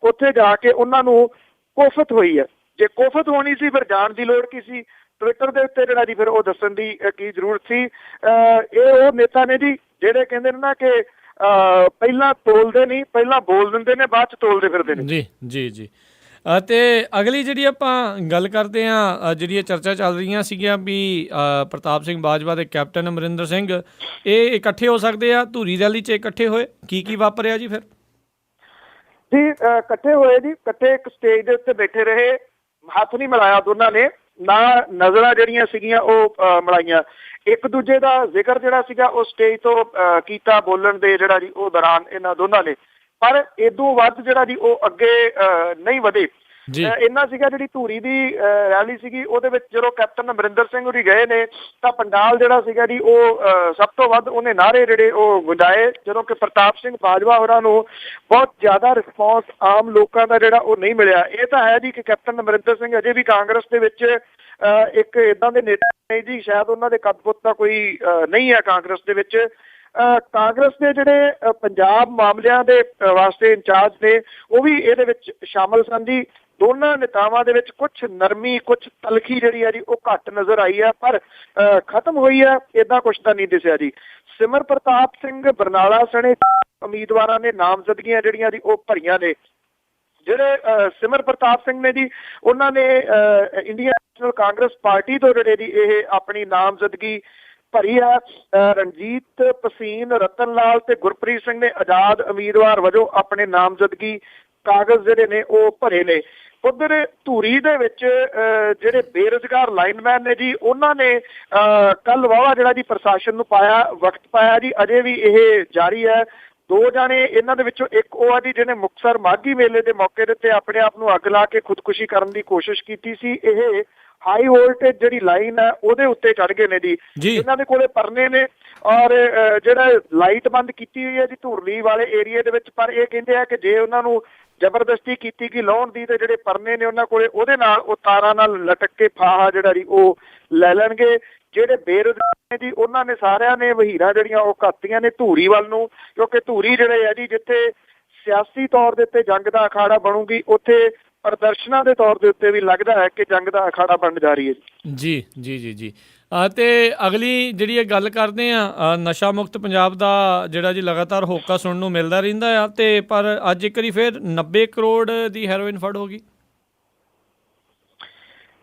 ਉੱਥੇ ਜਾ ਕੇ ਉਹਨਾਂ ਨੂੰ ਕੋਫਤ ਹੋਈ ਹੈ। ਜੇ ਕੋਫਤ ਹੋਣੀ ਸੀ ਫਿਰ ਜਾਣ ਦੀ ਲੋੜ ਕੀ ਸੀ ਟਵਿੱਟਰ ਦੇ ਉੱਤੇ ਜਿਹੜਾ ਜੀ ਫਿਰ ਉਹ ਦੱਸਣ ਦੀ ਕੀ ਜ਼ਰੂਰਤ ਸੀ। ਇਹ ਉਹ ਨੇਤਾ ਨੇ ਜੀ ਜਿਹੜੇ ਕਹਿੰਦੇ ਨੇ ਨਾ ਕਿ ਪਹਿਲਾਂ ਤੋਲਦੇ ਨਹੀਂ, ਪਹਿਲਾਂ ਬੋਲ ਦਿੰਦੇ ਨੇ, ਬਾਅਦ ਚ ਤੋਲਦੇ ਫਿਰਦੇ ਨੇ। ਜੀ ਜੀ ਜੀ ਅਤੇ ਅਗਲੀ ਜਿਹੜੀ ਆਪਾਂ ਗੱਲ ਕਰਦੇ ਹਾਂ, ਜਿਹੜੀਆਂ ਚਰਚਾ ਚੱਲ ਰਹੀਆਂ ਸੀਗੀਆਂ ਵੀ ਪ੍ਰਤਾਪ ਸਿੰਘ ਬਾਜਵਾ ਤੇ ਕੈਪਟਨ ਅਮਰਿੰਦਰ ਸਿੰਘ ਇਹ ਇਕੱਠੇ ਹੋ ਸਕਦੇ ਆ, ਧੂਰੀ ਰੈਲੀ 'ਚ ਇਕੱਠੇ ਹੋਏ, ਕੀ ਵਾਪਰਿਆ ਜੀ? ਫਿਰ ਜੀ ਇਕੱਠੇ ਹੋਏ ਜੀ, ਇਕੱਠੇ ਇੱਕ ਸਟੇਜ ਦੇ ਉੱਤੇ ਬੈਠੇ ਰਹੇ, ਹੱਥ ਨਹੀਂ ਮਿਲਾਇਆ ਦੋਨਾਂ ਨੇ, ਨਾ ਨਜ਼ਰਾਂ ਜਿਹੜੀਆਂ ਸੀਗੀਆਂ ਉਹ ਮਿਲਾਈਆਂ। ਇੱਕ ਦੂਜੇ ਦਾ ਜ਼ਿਕਰ ਜਿਹੜਾ ਸੀਗਾ ਉਹ ਸਟੇਜ ਤੋਂ ਕੀਤਾ ਬੋਲਣ ਦੇ ਜਿਹੜਾ ਜੀ ਉਹ ਦੌਰਾਨ ਇਹਨਾਂ ਦੋਨਾਂ ਨੇ, ਪਰ ਇਦੋਂ ਵੱਧ ਜਿਹੜਾ ਜੀ ਉਹ ਅੱਗੇ ਨਹੀਂ ਵਧੇ। ਜੀ ਇੰਨਾ ਸੀਗਾ ਜਿਹੜੀ ਧੂਰੀ ਦੀ ਰੈਲੀ ਸੀਗੀ ਉਹਦੇ ਵਿੱਚ ਜਦੋਂ ਕੈਪਟਨ ਅਮਰਿੰਦਰ ਸਿੰਘ ਹੋਰੀ ਗਏ ਨੇ ਤਾਂ ਪੰਡਾਲ ਜਿਹੜਾ ਸੀਗਾ ਜੀ ਉਹ ਸਭ ਤੋਂ ਵੱਧ ਉਹਨੇ ਨਾਅਰੇ ਜਿਹੜੇ ਉਹ ਗੁੰਜਾਏ, ਜਦੋਂ ਕਿ ਪ੍ਰਤਾਪ ਸਿੰਘ ਬਾਜਵਾ ਹੋਰਾਂ ਨੂੰ ਬਹੁਤ ਜ਼ਿਆਦਾ ਰਿਸਪੌਂਸ ਆਮ ਲੋਕਾਂ ਦਾ ਜਿਹੜਾ ਉਹ ਨਹੀਂ ਮਿਲਿਆ। ਇਹ ਤਾਂ ਹੈ ਜੀ ਕਿ ਕੈਪਟਨ ਅਮਰਿੰਦਰ ਸਿੰਘ ਅਜੇ ਵੀ ਕਾਂਗਰਸ ਦੇ ਵਿੱਚ ਇੱਕ ਇੱਦਾਂ ਦੇ ਨੇਤਾ ਨੇ ਜੀ, ਸ਼ਾਇਦ ਉਹਨਾਂ ਦੇ ਕੱਦ ਪੁੱਤ ਦਾ ਕੋਈ ਨਹੀਂ ਹੈ ਕਾਂਗਰਸ ਦੇ ਵਿੱਚ। ਕਾਂਗਰਸ ਦੇ ਜਿਹੜੇ ਪੰਜਾਬ ਮਾਮਲਿਆਂ ਦੇ ਵਾਸਤੇ ਇੰਚਾਰਜ ਨੇ ਉਹ ਵੀ ਇਹਦੇ ਵਿੱਚ ਸ਼ਾਮਲ ਸਨ ਜੀ। ਦੋਨਾਂ ਨੇਤਾਵਾਂ ਦੇ ਵਿੱਚ ਕੁਝ ਨਰਮੀ, ਕੁਝ ਤਲਖੀ ਜਿਹੜੀ ਹੈ ਜੀ ਉਹ ਘੱਟ ਨਜ਼ਰ ਆਈ ਹੈ, ਪਰ ਖਤਮ ਹੋਈ ਹੈ ਏਦਾਂ ਕੁਛ ਤਾਂ ਨਹੀਂ ਦਿਸਿਆ ਜੀ। ਸਿਮਰ ਪ੍ਰਤਾਪ ਸਿੰਘ ਬਰਨਾਲਾ ਸਣੇ ਉਮੀਦਵਾਰਾਂ ਨੇ ਨਾਮਜ਼ਦਗੀਆਂ ਜਿਹੜੀਆਂ ਜੀ ਉਹ ਭਰੀਆਂ ਨੇ। ਜਿਹੜੇ ਸਿਮਰ ਪ੍ਰਤਾਪ ਸਿੰਘ ਨੇ ਜੀ ਉਹਨਾਂ ਨੇ ਇੰਡੀਅਨ ਨੈਸ਼ਨਲ ਕਾਂਗਰਸ ਪਾਰਟੀ ਤੋਂ ਜਿਹੜੇ ਜੀ ਇਹ ਆਪਣੀ ਨਾਮਜ਼ਦਗੀ ਭਰੀ ਹੈ। ਰਣਜੀਤ ਭਸੀਨ, ਰਤਨ ਲਾਲ ਤੇ ਗੁਰਪ੍ਰੀਤ ਸਿੰਘ ਨੇ ਆਜ਼ਾਦ ਉਮੀਦਵਾਰ ਵਜੋਂ ਆਪਣੇ ਨਾਮਜ਼ਦਗੀ ਕਾਗਜ਼ ਜਿਹੜੇ ਨੇ ਉਹ ਭਰੇ ਨੇ। ਉਧਰ ਧੂਰੀ ਦੇ ਵਿੱਚ ਜਿਹੜੇ ਬੇਰੁਜ਼ਗਾਰ ਲਾਈਨਮੈਨ ਨੇ ਜੀ ਉਹਨਾਂ ਨੇ ਕੱਲ ਵਾਹਵਾ ਜਿਹੜਾ ਜੀ ਪ੍ਰਸ਼ਾਸਨ ਨੂੰ ਵਕਤ ਪਾਇਆ ਜੀ, ਅਜੇ ਵੀ ਇਹ ਜਾਰੀ ਹੈ। 2 ਜਾਣੇ ਇਹਨਾਂ ਦੇ ਵਿੱਚੋਂ ਇੱਕ ਉਹ ਆ ਜੀ ਜਿਹਨੇ ਮੁਕਤਸਰ ਮਾਘੀ ਮੇਲੇ ਦੇ ਮੌਕੇ ਦੇ ਉੱਤੇ ਆਪਣੇ ਆਪ ਨੂੰ ਅੱਗ ਲਾ ਕੇ ਖੁਦਕੁਸ਼ੀ ਕਰਨ ਦੀ ਕੋਸ਼ਿਸ਼ ਕੀਤੀ ਸੀ। ਇਹ ਹਾਈ ਵੋਲਟੇਜ ਜਿਹੜੀ ਲਾਈਨ ਹੈ ਉਹਦੇ ਉੱਤੇ ਚੜ ਗਏ ਨੇ ਜੀ। ਇਹਨਾਂ ਦੇ ਕੋਲੇ ਪਰਨੇ ਨੇ ਔਰ ਜਿਹੜਾ ਲਾਈਟ ਬੰਦ ਕੀਤੀ ਹੋਈ ਹੈ ਜੀ ਧੂਰਲੀ ਵਾਲੇ ਏਰੀਏ ਦੇ ਵਿੱਚ, ਪਰ ਇਹ ਕਹਿੰਦੇ ਆ ਕਿ ਜੇ ਉਹਨਾਂ ਨੂੰ ਜ਼ਬਰਦਸਤੀ ਕੀਤੀ ਗਈ ਲਾਉਣ ਦੀ ਤੇ ਜਿਹੜੇ ਪਰਨੇ ਨੇ ਉਹਨਾਂ ਕੋਲੇ ਉਹਦੇ ਨਾਲ ਉਹ ਤਾਰਾਂ ਨਾਲ ਲਟਕ ਕੇ ਫਾਹਾ ਜਿਹੜਾ ਜੀ ਉਹ ਲੈ ਲੈਣਗੇ। ਜਿਹੜੇ ਬੇਰੁਜ਼ਗਾਰ ਨੇ ਜੀ ਉਹਨਾਂ ਨੇ ਸਾਰਿਆਂ ਨੇ ਵਹੀਰਾਂ ਜਿਹੜੀਆਂ ਉਹ ਘਾਤੀਆਂ ਨੇ ਧੂਰੀ ਵੱਲ ਨੂੰ, ਕਿਉਂਕਿ ਧੂਰੀ ਜਿਹੜੇ ਹੈ ਜੀ ਜਿੱਥੇ ਸਿਆਸੀ ਤੌਰ ਦੇ ਉੱਤੇ ਜੰਗ ਦਾ ਅਖਾੜਾ ਬਣੂਗੀ ਉੱਥੇ ਪ੍ਰਦਰਸ਼ਨਾਂ ਦੇ ਤੌਰ ਦੇ ਉੱਤੇ ਵੀ ਲੱਗਦਾ ਹੈ ਕਿ ਜੰਗ ਦਾ ਅਖਾੜਾ ਬਣਨ ਜਾ ਰਹੀ ਹੈ ਜੀ ਜੀ ਜੀ ਜੀ ਤੇ ਅਗਲੀ ਜਿਹੜੀ ਇਹ ਗੱਲ ਕਰਦੇ ਆ ਨਸ਼ਾ ਮੁਕਤ ਪੰਜਾਬ ਦਾ ਜਿਹੜਾ ਜੀ ਲਗਾਤਾਰ ਹੋਕਾ ਸੁਣਨ ਨੂੰ ਮਿਲਦਾ ਰਹਿੰਦਾ ਆ, ਤੇ ਪਰ ਅੱਜ ਇੱਕ ਵਾਰੀ ਫਿਰ 90 ਕਰੋੜ ਦੀ ਹੈਰੋਇਨ ਫੜ ਹੋ ਗਈ।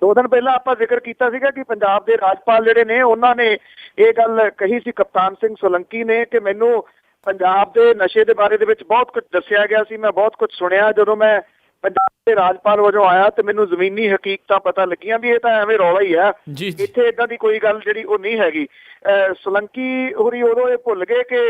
2 ਦਿਨ ਪਹਿਲਾਂ ਆਪਾਂ ਜ਼ਿਕਰ ਕੀਤਾ ਸੀਗਾ ਕਿ ਪੰਜਾਬ ਦੇ ਰਾਜਪਾਲ ਜਿਹੜੇ ਨੇ ਉਹਨਾਂ ਨੇ ਇਹ ਗੱਲ ਕਹੀ ਸੀ ਕਪਤਾਨ ਸਿੰਘ ਸੋਲੰਕੀ ਨੇ ਕਿ ਮੈਨੂੰ ਪੰਜਾਬ ਦੇ ਨਸ਼ੇ ਦੇ ਬਾਰੇ ਦੇ ਵਿੱਚ ਬਹੁਤ ਕੁਝ ਦੱਸਿਆ ਗਿਆ ਸੀ, ਮੈਂ ਬਹੁਤ ਕੁਝ ਸੁਣਿਆ। ਜਦੋਂ ਮੈਂ ਪੰਜਾਬ ਦੇ ਰਾਜਪਾਲ ਵਜੋਂ ਆਇਆ ਤੇ ਮੈਨੂੰ ਜ਼ਮੀਨੀ ਹਕੀਕਤਾਂ ਪਤਾ ਲੱਗੀਆਂ ਵੀ ਇਹ ਤਾਂ ਐਵੇਂ ਰੌਲਾ ਹੀ ਹੈ, ਇੱਥੇ ਏਦਾਂ ਦੀ ਕੋਈ ਗੱਲ ਜਿਹੜੀ ਉਹ ਨਹੀਂ ਹੈਗੀ। ਸੋਲੰਕੀ ਹੋਰੀ ਉਦੋਂ ਇਹ ਭੁੱਲ ਗਏ ਕਿ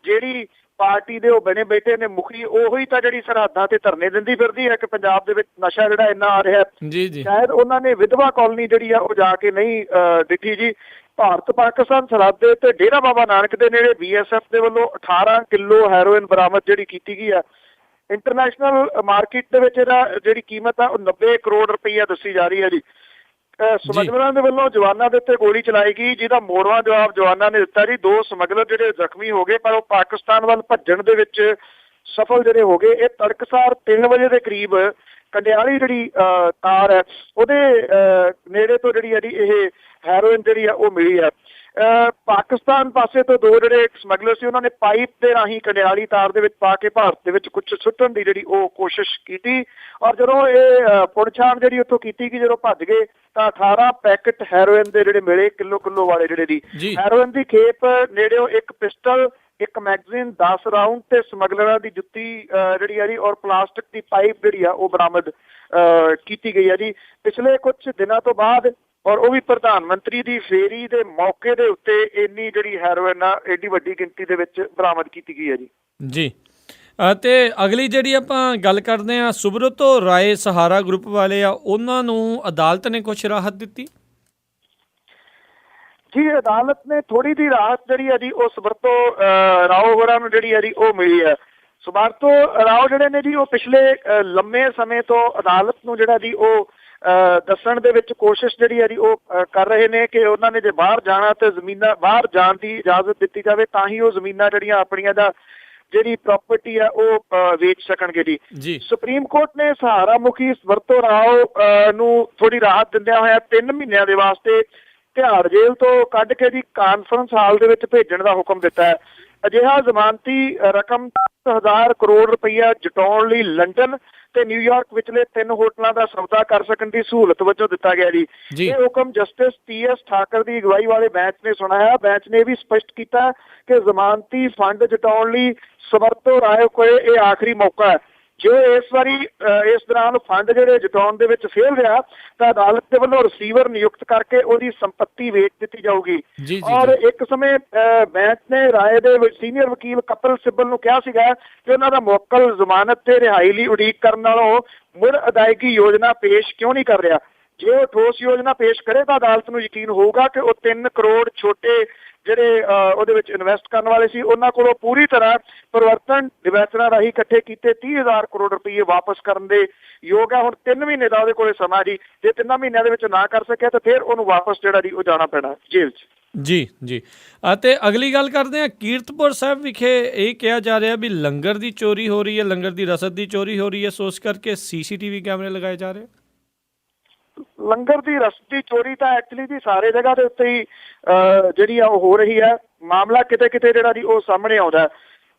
ਜਿਹੜੀ ਪਾਰਟੀ ਦੇ ਉਹ ਬਣੇ ਬੈਠੇ ਨੇ ਮੁਖੀ ਉਹੀ ਤਾਂ ਜਿਹੜੀ ਸਰਹੱਦਾਂ ਤੇ ਧਰਨੇ ਦਿੰਦੀ ਫਿਰਦੀ ਹੈ ਕਿ ਪੰਜਾਬ ਦੇ ਵਿੱਚ ਨਸ਼ਾ ਜਿਹੜਾ ਇੰਨਾ ਆ ਰਿਹਾ। ਸ਼ਾਇਦ ਉਹਨਾਂ ਨੇ ਵਿਧਵਾ ਕਾਲੋਨੀ ਜਿਹੜੀ ਆ ਉਹ ਜਾ ਕੇ ਨਹੀਂ ਦੇਖੀ ਜੀ। ਭਾਰਤ ਪਾਕਿਸਤਾਨ ਸਰਹੱਦ ਦੇ ਤੇ ਡੇਰਾ ਬਾਬਾ ਨਾਨਕ ਦੇ ਨੇੜੇ BSF ਦੇ ਵੱਲੋਂ 18 ਕਿਲੋ ਹੈਰੋਇਨ ਬਰਾਮਦ ਜਿਹੜੀ ਕੀਤੀ ਗਈ ਆ। ਇੰਟਰਨੈਸ਼ਨਲ ਮਾਰਕੀਟ ਦੇ ਵਿੱਚ ਇਹਦਾ ਜਿਹੜੀ ਕੀਮਤ ਆ ਉਹ 90 ਕਰੋੜ ਰੁਪਈਆ ਦੱਸੀ ਜਾ ਰਹੀ ਹੈ ਜੀ। ਸਮਗਲਰਾਂ ਦੇ ਵੱਲੋਂ ਜਵਾਨਾਂ ਦੇ ਉੱਤੇ ਗੋਲੀ ਚਲਾਈ ਗਈ, ਜਿਹਦਾ ਮੋੜਵਾਂ ਜਵਾਬ ਜਵਾਨਾਂ ਨੇ ਦਿੱਤਾ ਜੀ। 2 ਸਮਗਲਰ ਜਿਹੜੇ ਜ਼ਖਮੀ ਹੋ ਗਏ, ਪਰ ਉਹ ਪਾਕਿਸਤਾਨ ਵੱਲ ਭੱਜਣ ਦੇ ਵਿੱਚ ਸਫਲ ਜਿਹੜੇ ਹੋ ਗਏ। ਇਹ ਤੜਕਸਾਰ 3 ਵਜੇ ਦੇ ਕਰੀਬ ਕੰਡਿਆਲੀ ਜਿਹੜੀ ਤਾਰ ਹੈ ਉਹਦੇ ਨੇੜੇ ਤੋਂ ਜਿਹੜੀ ਹੈ ਜੀ ਇਹ ਹੈਰੋਇਨ ਜਿਹੜੀ ਆ ਉਹ ਮਿਲੀ ਹੈ। ਪਾਕਿਸਤਾਨ ਪਾਸੇ ਤੋਂ 2 ਜਿਹੜੇ ਸਮਗਲਰ ਸੀ ਉਹਨਾਂ ਨੇ ਪਾਈਪ ਦੇ ਰਾਹੀਂ ਕੰਡਿਆਲੀ ਤਾਰ ਦੇ ਵਿੱਚ ਪਾ ਕੇ ਭਾਰਤ ਦੇ ਵਿੱਚ ਕੁਝ ਸੁੱਟਣ ਦੀ ਜਿਹੜੀ ਉਹ ਕੋਸ਼ਿਸ਼ ਕੀਤੀ, ਔਰ ਜਦੋਂ ਇਹ ਪੁਣਛਾਣ ਜਿਹੜੀ ਉੱਥੋਂ ਕੀਤੀ ਗਈ, ਜਦੋਂ ਭੱਜ ਗਏ ਤਾਂ 18 ਪੈਕਟ ਹੈਰੋਇਨ ਦੇ ਜਿਹੜੇ ਮਿਲੇ, ਕਿਲੋ ਵਾਲੇ ਜਿਹੜੇ ਦੀ ਹੈਰੋਇਨ ਦੀ ਖੇਪ ਨੇੜਿਓਂ ਇੱਕ ਪਿਸਟਲ, ਇੱਕ ਮੈਗਜ਼ੀਨ, 10 ਰਾਉਂਡ ਤੇ ਸਮਗਲਰਾਂ ਦੀ ਜੁੱਤੀ ਜਿਹੜੀ ਆ ਜੀ ਔਰ ਪਲਾਸਟਿਕ ਦੀ ਪਾਈਪ ਜਿਹੜੀ ਆ ਉਹ ਬਰਾਮਦ ਕੀਤੀ ਗਈ ਆ ਜੀ ਪਿਛਲੇ ਕੁਝ ਦਿਨਾਂ ਤੋਂ ਬਾਅਦ। ਔਰ ਉਹ ਵੀ ਪ੍ਰਧਾਨ ਮੰਤਰੀ ਦੀ ਫੇਰੀ ਦੇ ਮੌਕੇ ਦੇ ਉੱਤੇ ਇੰਨੀ ਜਿਹੜੀ ਹੈਰੋਇਨ ਆ ਏਡੀ ਵੱਡੀ ਗਿਣਤੀ ਦੇ ਵਿੱਚ ਬਰਾਮਦ ਕੀਤੀ ਗਈ ਹੈ ਜੀ। ਤੇ ਅਗਲੀ ਜਿਹੜੀ ਆਪਾਂ ਗੱਲ ਕਰਦੇ ਹਾਂ ਸੁਬਰਤੋ ਰਾਏ ਸਹਾਰਾ ਗਰੁੱਪ ਵਾਲੇ ਆ, ਉਹਨਾਂ ਨੂੰ ਅਦਾਲਤ ਨੇ ਕੁਛ ਰਾਹਤ ਦਿੱਤੀ ਜੀ। ਅਦਾਲਤ ਨੇ ਥੋੜੀ ਜਿਹੀ ਰਾਹਤ ਜਿਹੜੀ ਹੈ ਜੀ ਉਹ ਸੁਬਰਤੋ ਰਾਓ ਹੋਰਾਂ ਨੂੰ ਜਿਹੜੀ ਹੈ ਜੀ ਉਹ ਮਿਲੀ ਹੈ। ਸੁਬਰਤੋ ਰਾਓ ਜਿਹੜੇ ਨੇ ਜੀ ਉਹ ਪਿਛਲੇ ਲੰਮੇ ਸਮੇਂ ਤੋਂ ਅਦਾਲਤ ਨੂੰ ਜਿਹੜਾ ਜੀ ਉਹ ਦੱਸਣ ਦੇ ਵਿੱਚ ਕੋਸ਼ਿਸ਼ ਜਿਹੜੀ ਹੈ ਜੀ ਉਹ ਕਰ ਰਹੇ ਨੇ ਕਿ ਉਹਨਾਂ ਨੇ ਜੇ ਬਾਹਰ ਜਾਣਾ ਤੇ ਜ਼ਮੀਨਾਂ ਬਾਹਰ ਜਾਣ ਦੀ ਇਜਾਜ਼ਤ ਦਿੱਤੀ ਜਾਵੇ ਤਾਂ ਹੀ ਉਹ ਜ਼ਮੀਨਾਂ ਜਿਹੜੀਆਂ ਆਪਣੀਆਂ ਦਾ ਜਿਹੜੀ ਪ੍ਰਾਪਰਟੀ ਆ ਉਹ ਵੇਚ ਸਕਣਗੇ ਜੀ। ਸੁਪਰੀਮ ਕੋਰਟ ਨੇ ਸਹਾਰਾ ਮੁਖੀ ਸੁਬਰਤੋ ਰਾਓ ਨੂੰ ਥੋੜੀ ਰਾਹਤ ਦਿੰਦਿਆਂ ਹੋਇਆ 3 ਮਹੀਨਿਆਂ ਦੇ ਵਾਸਤੇ ਤਿਹਾੜ ਜੇਲ੍ਹ ਤੋਂ ਕੱਢ ਕੇ ਜੀ ਕਾਨਫਰੰਸ ਹਾਲ ਦੇ ਵਿੱਚ ਭੇਜਣ ਦਾ ਹੁਕਮ ਦਿੱਤਾ ਹੈ। ਅਜਿਹਾ ਜ਼ਮਾਨਤੀ ਰਕਮ 10,000 ਕਰੋੜ ਰੁਪਈਆ ਜਟਾਉਣ ਲਈ ਲੰਡਨ ਤੇ ਨਿਊਯਾਰਕ ਵਿਚਲੇ 3 ਹੋਟਲਾਂ ਦਾ ਸੌਦਾ ਕਰ ਸਕਣ ਦੀ ਸਹੂਲਤ ਵਜੋਂ ਦਿੱਤਾ ਗਿਆ ਜੀ। ਇਹ ਹੁਕਮ ਜਸਟਿਸ TS ਠਾਕਰ ਦੀ ਅਗਵਾਈ ਵਾਲੇ ਬੈਂਚ ਨੇ ਸੁਣਾਇਆ। ਬੈਂਚ ਨੇ ਵੀ ਸਪਸ਼ਟ ਕੀਤਾ ਕਿ ਜ਼ਮਾਨਤੀ ਫੰਡ ਜਟਾਉਣ ਲਈ ਸੁਬਰਤੋ ਰਾਓ ਕੋਲ ਇਹ ਆਖਰੀ ਮੌਕਾ ਹੈ। ਜੋ ਇਸ ਵਾਰੀ ਇਸ ਦੌਰਾਨ ਫੰਡ ਜਿਹੜੇ ਜਟਾਉਣ ਦੇ ਵਿੱਚ ਫੇਲ ਰਿਹਾ ਤਾਂ ਅਦਾਲਤ ਦੇ ਵੱਲੋਂ ਰਿਸੀਵਰ ਨਿਯੁਕਤ ਕਰਕੇ ਉਹਦੀ ਸੰਪत्ति ਵੇਚ ਦਿੱਤੀ ਜਾਊਗੀ। ਔਰ ਇੱਕ ਸਮੇਂ ਬੈਂਚ ਨੇ ਰਾਏ ਦੇ ਵਿੱਚ ਸੀਨੀਅਰ ਵਕੀਲ ਕਪਿਲ ਸਿੱਬਲ ਨੂੰ ਕਿਹਾ ਸੀਗਾ ਕਿ ਉਹਨਾਂ ਦਾ ਮੁਵੱਕਲ ਜ਼ਮਾਨਤ ਤੇ ਰਿਹਾਈ ਲਈ ਉਡੀਕ ਕਰਨ ਨਾਲੋਂ ਮੁੜ ਅਦਾਇਗੀ ਯੋਜਨਾ ਪੇਸ਼ ਕਿਉਂ ਨਹੀਂ ਕਰ ਰਿਹਾ। ਜੇ ਉਹ ਠੋਸ ਯੋਜਨਾ ਪੇਸ਼ ਕਰੇ ਤਾਂ ਅਦਾਲਤ ਨੂੰ ਯਕੀਨ ਹੋਊਗਾ ਕਿ ਉਹ 3 ਕਰੋੜ ਛੋਟੇ ਜਿਹੜੇ ਉਹਦੇ ਵਿੱਚ ਇਨਵੈਸਟ ਕਰਨ ਵਾਲੇ ਸੀ ਉਹਨਾਂ ਕੋਲੋਂ ਪੂਰੀ ਤਰ੍ਹਾਂ ਪਰਿਵਰਤਨ ਡਿਬੈਂਚਰਾਂ ਰਾਹੀਂ ਇਕੱਠੇ ਕੀਤੇ 30,000 ਕਰੋੜ ਰੁਪਏ ਵਾਪਸ ਕਰਨ ਦੇ ਯੋਗ ਹੈ। ਹੁਣ 3 ਮਹੀਨੇ ਦਾ ਉਹਦੇ ਕੋਲੇ ਸਮਾਂ ਜੀ, ਜੇ 3 ਮਹੀਨਿਆਂ ਦੇ ਵਿੱਚ ਨਾ ਕਰ ਸਕਿਆ ਤਾਂ ਫਿਰ ਉਹਨੂੰ ਵਾਪਸ ਜਿਹੜਾ ਜੀ ਉਹ ਜਾਣਾ ਪੈਣਾ ਜੇਲ੍ਹ 'ਚ। ਜੀ ਜੀ। ਅਤੇ ਅਗਲੀ ਗੱਲ ਕਰਦੇ ਹਾਂ, ਕੀਰਤਪੁਰ ਸਾਹਿਬ ਵਿਖੇ ਇਹ ਕਿਹਾ ਜਾ ਰਿਹਾ ਵੀ ਲੰਗਰ ਦੀ ਚੋਰੀ ਹੋ ਰਹੀ ਹੈ, ਲੰਗਰ ਦੀ ਰਸਦ ਦੀ ਚੋਰੀ ਹੋ ਰਹੀ ਹੈ, ਸੋ ਇਸ ਕਰਕੇ CCTV ਕੈਮਰੇ ਲਗਾਏ ਜਾ ਰਹੇ। ਲੰਗਰ ਦੀ ਰਸਦ ਦੀ ਚੋਰੀ ਤਾਂ ਐਕਚੁਅਲੀ ਜੀ ਸਾਰੇ ਜਗ੍ਹਾ ਦੇ ਉੱਤੇ ਹੀ ਜਿਹੜੀ ਆ ਉਹ ਹੋ ਰਹੀ ਹੈ। ਮਾਮਲਾ ਕਿਤੇ ਕਿਤੇ ਜਿਹੜਾ ਜੀ ਉਹ ਸਾਹਮਣੇ ਆਉਂਦਾ।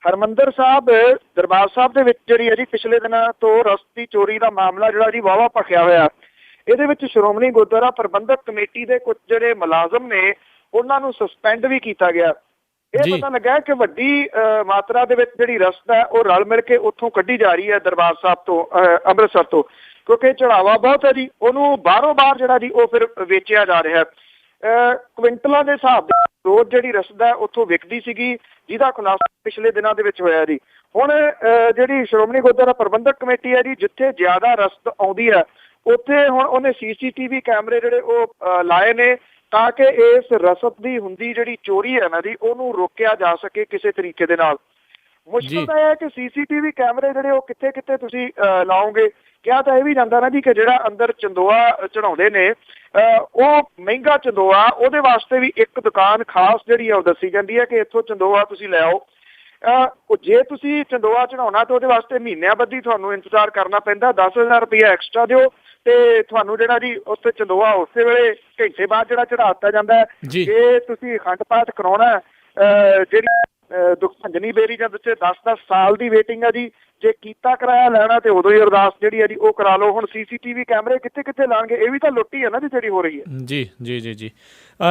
ਹਰਿਮੰਦਰ ਸਾਹਿਬ ਦਰਬਾਰ ਸਾਹਿਬ ਦੇ ਵਿੱਚ ਜਿਹੜੀ ਹੈ ਜੀ ਪਿਛਲੇ ਦਿਨਾਂ ਤੋਂ ਰਸਦ ਦੀ ਚੋਰੀ ਦਾ ਮਾਮਲਾ ਜਿਹੜਾ ਜੀ ਵਾਹਵਾ ਭਖਿਆ ਹੋਇਆ। ਇਹਦੇ ਵਿੱਚ ਸ਼੍ਰੋਮਣੀ ਗੁਰਦੁਆਰਾ ਪ੍ਰਬੰਧਕ ਕਮੇਟੀ ਦੇ ਕੁਝ ਜਿਹੜੇ ਮੁਲਾਜ਼ਮ ਨੇ ਉਹਨਾਂ ਨੂੰ ਸਸਪੈਂਡ ਵੀ ਕੀਤਾ ਗਿਆ। ਇਹ ਪਤਾ ਲੱਗਾ ਕਿ ਵੱਡੀ ਮਾਤਰਾ ਦੇ ਵਿੱਚ ਜਿਹੜੀ ਰਸਦ ਹੈ ਉਹ ਰਲ ਮਿਲ ਕੇ ਉੱਥੋਂ ਕੱਢੀ ਜਾ ਰਹੀ ਹੈ ਦਰਬਾਰ ਸਾਹਿਬ ਤੋਂ, ਅੰਮ੍ਰਿਤਸਰ ਤੋਂ, ਕਿਉਂਕਿ ਚੜਾਵਾ ਬਹੁਤ ਹੈ ਜੀ। ਉਹਨੂੰ ਬਾਹਰੋਂ ਬਾਹਰ ਜਿਹੜਾ ਜੀ ਉਹ ਫਿਰ ਵੇਚਿਆ ਜਾ ਰਿਹਾ। ਕੁਇੰਟਲਾਂ ਦੇ ਹਿਸਾਬ ਦੇ ਰੋਜ਼ ਜਿਹੜੀ ਰਸਦ ਹੈ ਉੱਥੋਂ ਵਿਕਦੀ ਸੀਗੀ, ਜਿਹਦਾ ਖੁਲਾਸਾ ਪਿਛਲੇ ਦਿਨਾਂ ਦੇ ਵਿੱਚ ਹੋਇਆ ਜੀ। ਹੁਣ ਜਿਹੜੀ ਸ਼੍ਰੋਮਣੀ ਗੁਰਦੁਆਰਾ ਪ੍ਰਬੰਧਕ ਕਮੇਟੀ ਹੈ ਜੀ, ਜਿੱਥੇ ਜ਼ਿਆਦਾ ਰਸਦ ਆਉਂਦੀ ਹੈ ਉੱਥੇ ਹੁਣ ਉਹਨੇ CCTV ਕੈਮਰੇ ਜਿਹੜੇ ਉਹ ਲਾਏ ਨੇ ਤਾਂ ਕਿ ਇਸ ਰਸਦ ਦੀ ਹੁੰਦੀ ਜਿਹੜੀ ਚੋਰੀ ਹੈ ਨਾ ਜੀ ਉਹਨੂੰ ਰੋਕਿਆ ਜਾ ਸਕੇ ਕਿਸੇ ਤਰੀਕੇ ਦੇ ਨਾਲ। ਮੁਸ਼ਕਿਲ ਤਾਂ ਇਹ ਹੈ ਕਿ CCTV ਕੈਮਰੇ ਜਿਹੜੇ ਉਹ ਕਿੱਥੇ ਕਿੱਥੇ ਤੁਸੀਂ ਲਾਓਗੇ। ਕਿਹਾ ਤਾਂ ਇਹ ਵੀ ਜਾਂਦਾ ਨਾ ਜੀ ਕਿ ਜਿਹੜਾ ਅੰਦਰ ਚੰਦੋਆ ਚੜਾਉਂਦੇ ਨੇ ਉਹ ਮਹਿੰਗਾ ਚੰਦੋਆ, ਉਹਦੇ ਵਾਸਤੇ ਵੀ ਇੱਕ ਦੁਕਾਨ ਖਾਸ ਜਿਹੜੀ ਆ ਉਹ ਦੱਸੀ ਜਾਂਦੀ ਹੈ ਕਿ ਇੱਥੋਂ ਚੰਦੋਆ ਤੁਸੀਂ ਲੈ ਆਓ। ਜੇ ਤੁਸੀਂ ਚੰਦੋਆ ਚੜਾਉਣਾ ਤਾਂ ਉਹਦੇ ਵਾਸਤੇ ਮਹੀਨਿਆਂ ਬੱਧੀ ਤੁਹਾਨੂੰ ਇੰਤਜ਼ਾਰ ਕਰਨਾ ਪੈਂਦਾ। 10,000 ਰੁਪਇਆ ਐਕਸਟਰਾ ਦਿਓ ਤੇ ਤੁਹਾਨੂੰ ਜਿਹੜਾ ਜੀ ਉੱਥੇ ਚੰਦੋਆ ਉਸੇ ਵੇਲੇ ਘੰਟੇ ਬਾਅਦ ਜਿਹੜਾ ਚੜਾ ਦਿੱਤਾ ਜਾਂਦਾ ਹੈ। ਜੇ ਤੁਸੀਂ ਅਖੰਡ ਪਾਠ ਕਰਾਉਣਾ ਜਿਹੜੀ ਦੁੱਖ ਭੰਜਨੀ ਬੇਰੀ ਜਾਂ ਵਿੱਚ 10-10 ਸਾਲ ਦੀ ਵੇਟਿੰਗ ਹੈ ਜੀ। ਜੇ ਕੀਤਾ ਕਿਰਾਇਆ ਲੈਣਾ ਤੇ ਉਦੋਂ ਹੀ ਅਰਦਾਸ ਜਿਹੜੀ ਹੈ ਜੀ ਉਹ ਕਰਾ ਲਓ। ਹੁਣ CCTV ਕੈਮਰੇ ਕਿੱਥੇ ਕਿੱਥੇ ਲਾਣਗੇ, ਇਹ ਵੀ ਤਾਂ ਲੁੱਟੀ ਹੈ ਨਾ ਜੀ ਜਿਹੜੀ ਹੋ ਰਹੀ ਹੈ। ਜੀ ਜੀ ਜੀ ਜੀ।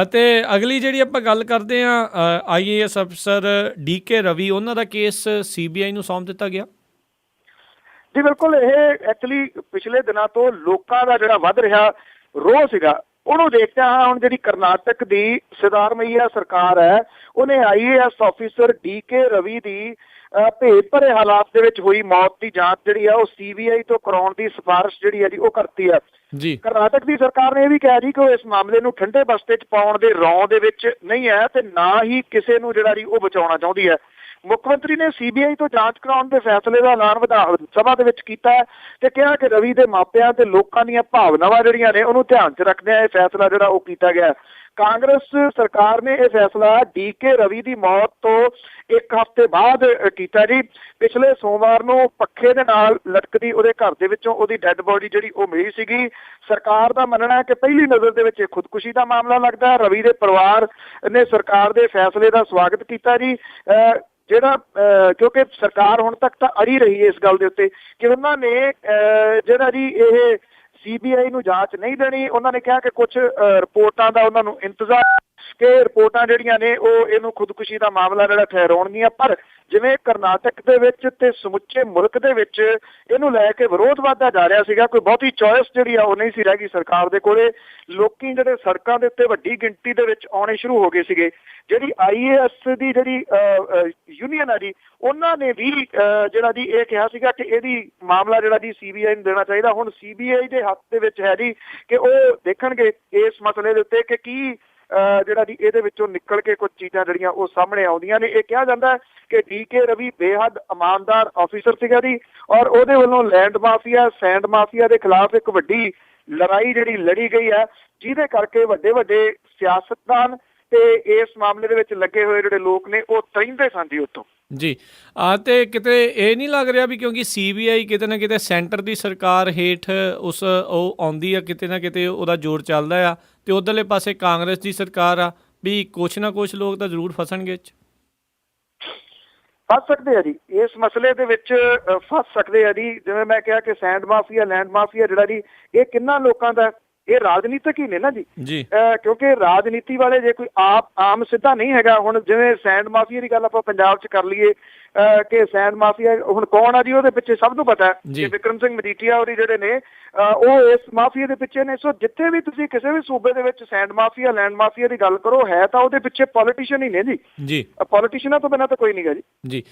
ਅਤੇ ਅਗਲੀ ਜਿਹੜੀ ਆਪਾਂ ਗੱਲ ਕਰਦੇ ਹਾਂ, IAS ਅਫਸਰ DK ਰਵੀ, ਉਹਨਾਂ ਦਾ ਕੇਸ CBI ਨੂੰ ਸੌਂਪ ਦਿੱਤਾ ਗਿਆ। ਜੀ ਬਿਲਕੁਲ, ਇਹ ਐਕਚੁਅਲੀ ਪਿਛਲੇ ਦਿਨਾਂ ਤੋਂ ਲੋਕਾਂ ਦਾ ਜਿਹੜਾ ਵੱਧ ਰਿਹਾ ਰੋਹ ਸੀਗਾ ਉਹਨੂੰ ਦੇਖਦਿਆਂ ਹਾਂ ਹੁਣ ਜਿਹੜੀ ਕਰਨਾਟਕ ਦੀ ਸਿਦਾਰਮਈਆ ਸਰਕਾਰ ਹੈ ਉਹਨੇ IAS ਅਫਸਰ DK ਰਵੀ ਦੀ ਭੇਦ ਭਰੇ ਹਾਲਾਤ ਦੇ ਵਿੱਚ ਹੋਈ ਮੌਤ ਦੀ ਜਾਂਚ ਜਿਹੜੀ ਆ ਉਹ CBI ਤੋਂ ਕਰਾਉਣ ਦੀ ਸਿਫਾਰਿਸ਼ ਜਿਹੜੀ ਹੈ ਜੀ ਉਹ ਕਰਤੀ ਆ। ਕਰਨਾਟਕ ਦੀ ਸਰਕਾਰ ਨੇ ਇਹ ਵੀ ਕਿਹਾ ਜੀ ਕਿ ਉਹ ਇਸ ਮਾਮਲੇ ਨੂੰ ਠੰਡੇ ਬਸਤੇ 'ਚ ਪਾਉਣ ਦੇ ਰੌਂ ਦੇ ਵਿੱਚ ਨਹੀਂ ਹੈ ਤੇ ਨਾ ਹੀ ਕਿਸੇ ਨੂੰ ਜਿਹੜਾ ਜੀ ਉਹ ਬਚਾਉਣਾ ਚਾਹੁੰਦੀ ਹੈ। ਮੁੱਖ ਮੰਤਰੀ ਨੇ CBI ਤੋਂ ਜਾਂਚ ਕਰਾਉਣ ਦੇ ਫੈਸਲੇ ਦਾ ਐਲਾਨ ਵਿਧਾਨ ਸਭਾ ਦੇ ਵਿੱਚ ਕੀਤਾ ਤੇ ਕਿਹਾ ਕਿ ਰਵੀ ਦੇ ਮਾਪਿਆਂ ਤੇ ਲੋਕਾਂ ਦੀਆਂ ਭਾਵਨਾਵਾਂ ਜਿਹੜੀਆਂ ਨੇ ਉਹਨੂੰ ਧਿਆਨ 'ਚ ਰੱਖਦਿਆਂ ਇਹ ਫੈਸਲਾ ਜਿਹੜਾ ਉਹ ਕੀਤਾ ਗਿਆ। ਕਾਂਗਰਸ ਸਰਕਾਰ ਨੇ ਇਹ ਫੈਸਲਾ DK ਰਵੀ ਦੀ ਮੌਤ ਤੋਂ 1 ਹਫ਼ਤੇ ਬਾਅਦ ਕੀਤਾ ਜੀ। ਪਿਛਲੇ ਸੋਮਵਾਰ ਨੂੰ ਪੱਖੇ ਦੇ ਨਾਲ ਲਟਕਦੀ ਉਹਦੇ ਘਰ ਦੇ ਵਿੱਚੋਂ ਉਹਦੀ ਡੈੱਡ ਬੋਡੀ ਜਿਹੜੀ ਉਹ ਮਿਲੀ ਸੀਗੀ। ਸਰਕਾਰ ਦਾ ਮੰਨਣਾ ਹੈ ਕਿ ਪਹਿਲੀ ਨਜ਼ਰ ਦੇ ਵਿੱਚ ਇਹ ਖੁਦਕੁਸ਼ੀ ਦਾ ਮਾਮਲਾ ਲੱਗਦਾ। ਰਵੀ ਦੇ ਪਰਿਵਾਰ ਨੇ ਸਰਕਾਰ ਦੇ ਫੈਸਲੇ ਦਾ ਸਵਾਗਤ ਕੀਤਾ ਜੀ। ਜਿਹੜਾ ਕਿਉਂਕਿ ਸਰਕਾਰ ਹੁਣ ਤੱਕ ਤਾਂ ਅੜੀ ਰਹੀ ਹੈ ਇਸ ਗੱਲ ਦੇ ਉੱਤੇ ਕਿ ਉਹਨਾਂ ਨੇ ਜਿਹੜਾ ਜੀ ਇਹ CBI ਨੂੰ ਜਾਂਚ ਨਹੀਂ ਦੇਣੀ। ਉਹਨਾਂ ਨੇ ਕਿਹਾ ਕਿ ਕੁਝ ਰਿਪੋਰਟਾਂ ਦਾ ਉਹਨਾਂ ਨੂੰ ਇੰਤਜ਼ਾਰ ਕਿ ਰਿਪੋਰਟਾਂ ਜਿਹੜੀਆਂ ਨੇ ਉਹ ਇਹਨੂੰ ਖੁਦਕੁਸ਼ੀ ਦਾ ਮਾਮਲਾ ਜਿਹੜਾ ਠਹਿਰਾਉਣਗੀਆਂ। ਪਰ ਜਿਵੇਂ ਕਰਨਾਟਕ ਦੇ ਵਿੱਚ ਤੇ ਸਮੁੱਚੇ ਮੁਲਕ ਦੇ ਵਿੱਚ ਇਹਨੂੰ ਲੈ ਕੇ ਵਿਰੋਧ ਵੱਧਦਾ ਜਾ ਰਿਹਾ ਸੀਗਾ, ਕੋਈ ਬਹੁਤੀ ਚੋਇਸ ਜਿਹੜੀ ਆ ਉਹ ਨਹੀਂ ਸੀ ਰਹਿ ਗਈ ਸਰਕਾਰ ਦੇ ਕੋਲੇ। ਲੋਕੀ ਜਿਹੜੇ ਸੜਕਾਂ ਦੇ ਉੱਤੇ ਵੱਡੀ ਗਿਣਤੀ ਦੇ ਵਿੱਚ ਆਉਣੇ ਸ਼ੁਰੂ ਹੋ ਗਏ ਸੀਗੇ। ਜਿਹੜੀ IAS ਦੀ ਜਿਹੜੀ ਯੂਨੀਅਨ ਆ ਜੀ ਉਹਨਾਂ ਨੇ ਵੀ ਜਿਹੜਾ ਜੀ ਇਹ ਕਿਹਾ ਸੀਗਾ ਕਿ ਇਹਦੀ ਮਾਮਲਾ ਜਿਹੜਾ ਜੀ CBI ਨੂੰ ਦੇਣਾ ਚਾਹੀਦਾ। ਹੁਣ CBI ਦੇ ਹੱਥ ਦੇ ਵਿੱਚ ਹੈ ਜੀ ਕਿ ਉਹ ਦੇਖਣਗੇ ਇਸ ਮਸਲੇ ਦੇ ਉੱਤੇ ਕਿ ਕੀ ਜਿਹੜਾ ਜੀ ਇਹਦੇ ਵਿੱਚੋਂ ਨਿਕਲ ਕੇ ਕੁਝ ਚੀਜ਼ਾਂ ਜਿਹੜੀਆਂ ਉਹ ਸਾਹਮਣੇ ਆਉਂਦੀਆਂ ਨੇ। ਇਹ ਕਿਹਾ ਜਾਂਦਾ ਕਿ DK ਰਵੀ ਬੇਹੱਦ ਇਮਾਨਦਾਰ ਆਫੀਸਰ ਸੀਗਾ ਜੀ ਔਰ ਉਹਦੇ ਵੱਲੋਂ ਲੈਂਡ ਮਾਫੀਆ, ਸੈਂਡ ਮਾਫੀਆ ਦੇ ਖਿਲਾਫ ਇੱਕ ਵੱਡੀ ਲੜਾਈ ਜਿਹੜੀ ਲੜੀ ਗਈ ਹੈ, ਜਿਹਦੇ ਕਰਕੇ ਵੱਡੇ ਵੱਡੇ ਸਿਆਸਤਦਾਨ ਤੇ ਇਸ ਮਾਮਲੇ ਦੇ ਵਿੱਚ ਲੱਗੇ ਹੋਏ ਜਿਹੜੇ ਲੋਕ ਨੇ ਉਹ ਤਰਿੰਦੇ ਸਨ ਜੀ ਉੱਥੋਂ। ਜੀ ਤੇ ਕਿਤੇ ਇਹ ਨਹੀਂ ਲੱਗ ਰਿਹਾ ਵੀ ਕਿਉਂਕਿ CBI ਕਿਤੇ ਨਾ ਕਿਤੇ ਸੈਂਟਰ ਦੀ ਸਰਕਾਰ ਹੇਠ ਉਹ ਆਉਂਦੀ ਆ, ਕਿਤੇ ਨਾ ਕਿਤੇ ਉਹਦਾ ਜ਼ੋਰ ਚੱਲਦਾ ਆ ਤੇ ਉਧਰਲੇ ਪਾਸੇ ਕਾਂਗਰਸ ਦੀ ਸਰਕਾਰ ਆ, ਵੀ ਕੁਛ ਨਾ ਕੁਛ ਲੋਕ ਤਾਂ ਜ਼ਰੂਰ ਫਸਣਗੇ, ਫਸ ਸਕਦੇ ਆ ਜੀ ਇਸ ਮਸਲੇ ਦੇ ਵਿੱਚ, ਫਸ ਸਕਦੇ ਆ ਜੀ। ਜਿਵੇਂ ਮੈਂ ਕਿਹਾ ਕਿ ਸੈਂਡ ਮਾਫੀਆ, ਲੈਂਡ ਮਾਫੀਆ ਜਿਹੜਾ ਜੀ ਇਹ ਕਿੰਨਾ ਲੋਕਾਂ ਦਾ ਇਹ ਰਾਜਨੀਤਿਕ ਹੀ ਨੇ ਨਾ ਜੀ। ਜੀ ਕਿਉਂਕਿ ਰਾਜਨੀਤੀ ਵਾਲੇ ਜੇ ਕੋਈ ਆਮ ਸਿੱਧਾ ਨਹੀਂ ਹੈਗਾ। ਹੁਣ ਜਿਵੇਂ ਸੈਂਡ ਮਾਫੀਆ ਦੀ ਗੱਲ ਆਪਾਂ ਪੰਜਾਬ 'ਚ ਕਰ ਲਈਏ ਕਿ ਸੈਂਡ ਮਾਫੀਆ ਹੁਣ ਕੌਣ ਆ ਜੀ, ਉਹਦੇ ਪਿੱਛੇ ਸਭ ਨੂੰ ਪਤਾ ਹੈ ਕਿ ਵਿਕਰਮ ਸਿੰਘ ਮਜੀਠੀਆ ਹੋਰੀ ਜਿਹੜੇ ਨੇ ਉਹ ਇਸ ਮਾਫੀਆ ਦੇ ਪਿੱਛੇ ਨੇ। ਸੋ ਜਿੱਥੇ ਵੀ ਤੁਸੀਂ ਕਿਸੇ ਵੀ ਸੂਬੇ ਦੇ ਵਿੱਚ ਸੈਂਡ ਮਾਫੀਆ ਲੈਂਡ ਮਾਫੀਆ ਦੀ ਗੱਲ ਕਰੋ, ਹੈ ਤਾਂ ਉਹਦੇ ਪਿੱਛੇ ਪੋਲੀਟੀਸ਼ੀਅਨ ਹੀ ਨੇ ਜੀ। ਪੋਲੀਟੀਸ਼ੀਅਨਾਂ ਤੋਂ ਬਿਨਾਂ ਤਾਂ ਕੋਈ ਨਹੀਂ ਗਾ ਜੀ।